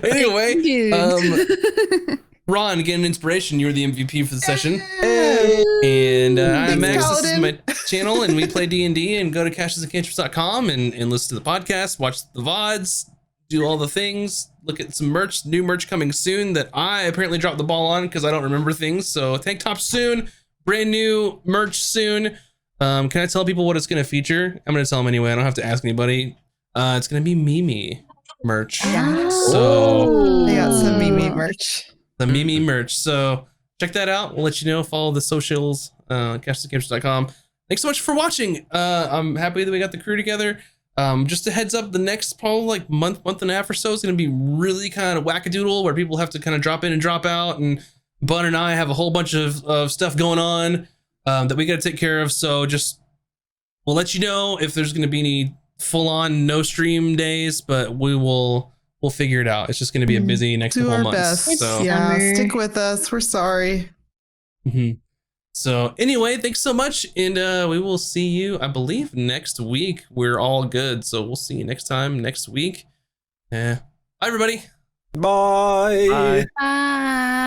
Anyway, Dude. Ron, getting inspiration. You were the MVP for the session. Hey. And I'm Thanks, Max. This is Paladin. my channel, and we play D&D. And go to cashesandcantrips.com and listen to the podcast, watch the VODs, do all the things, look at some merch, new merch coming soon that I apparently dropped the ball on because I don't remember things. So tank top soon, brand new merch soon. Can I tell people what it's going to feature? I'm going to tell them anyway. I don't have to ask anybody. It's going to be Mimi merch. So They got some Mimi merch. the Mimi merch. So check that out. We'll let you know. Follow the socials, cashesandcantrips.com. Thanks so much for watching. I'm happy that we got the crew together. Just a heads up, the next probably like month and a half or so is going to be really kind of wackadoodle where people have to kind of drop in and drop out. And Bun and I have a whole bunch of stuff going on that we got to take care of. So just, we'll let you know if there's going to be any full on no stream days, but we'll figure it out. It's just going to be a busy next Do couple our months. best. So Yeah, Summer. stick with us. We're sorry. So anyway, thanks so much. And we will see you, I believe, next week. We're all good. So we'll see you next time next week. Bye, everybody. Bye. Bye. Bye.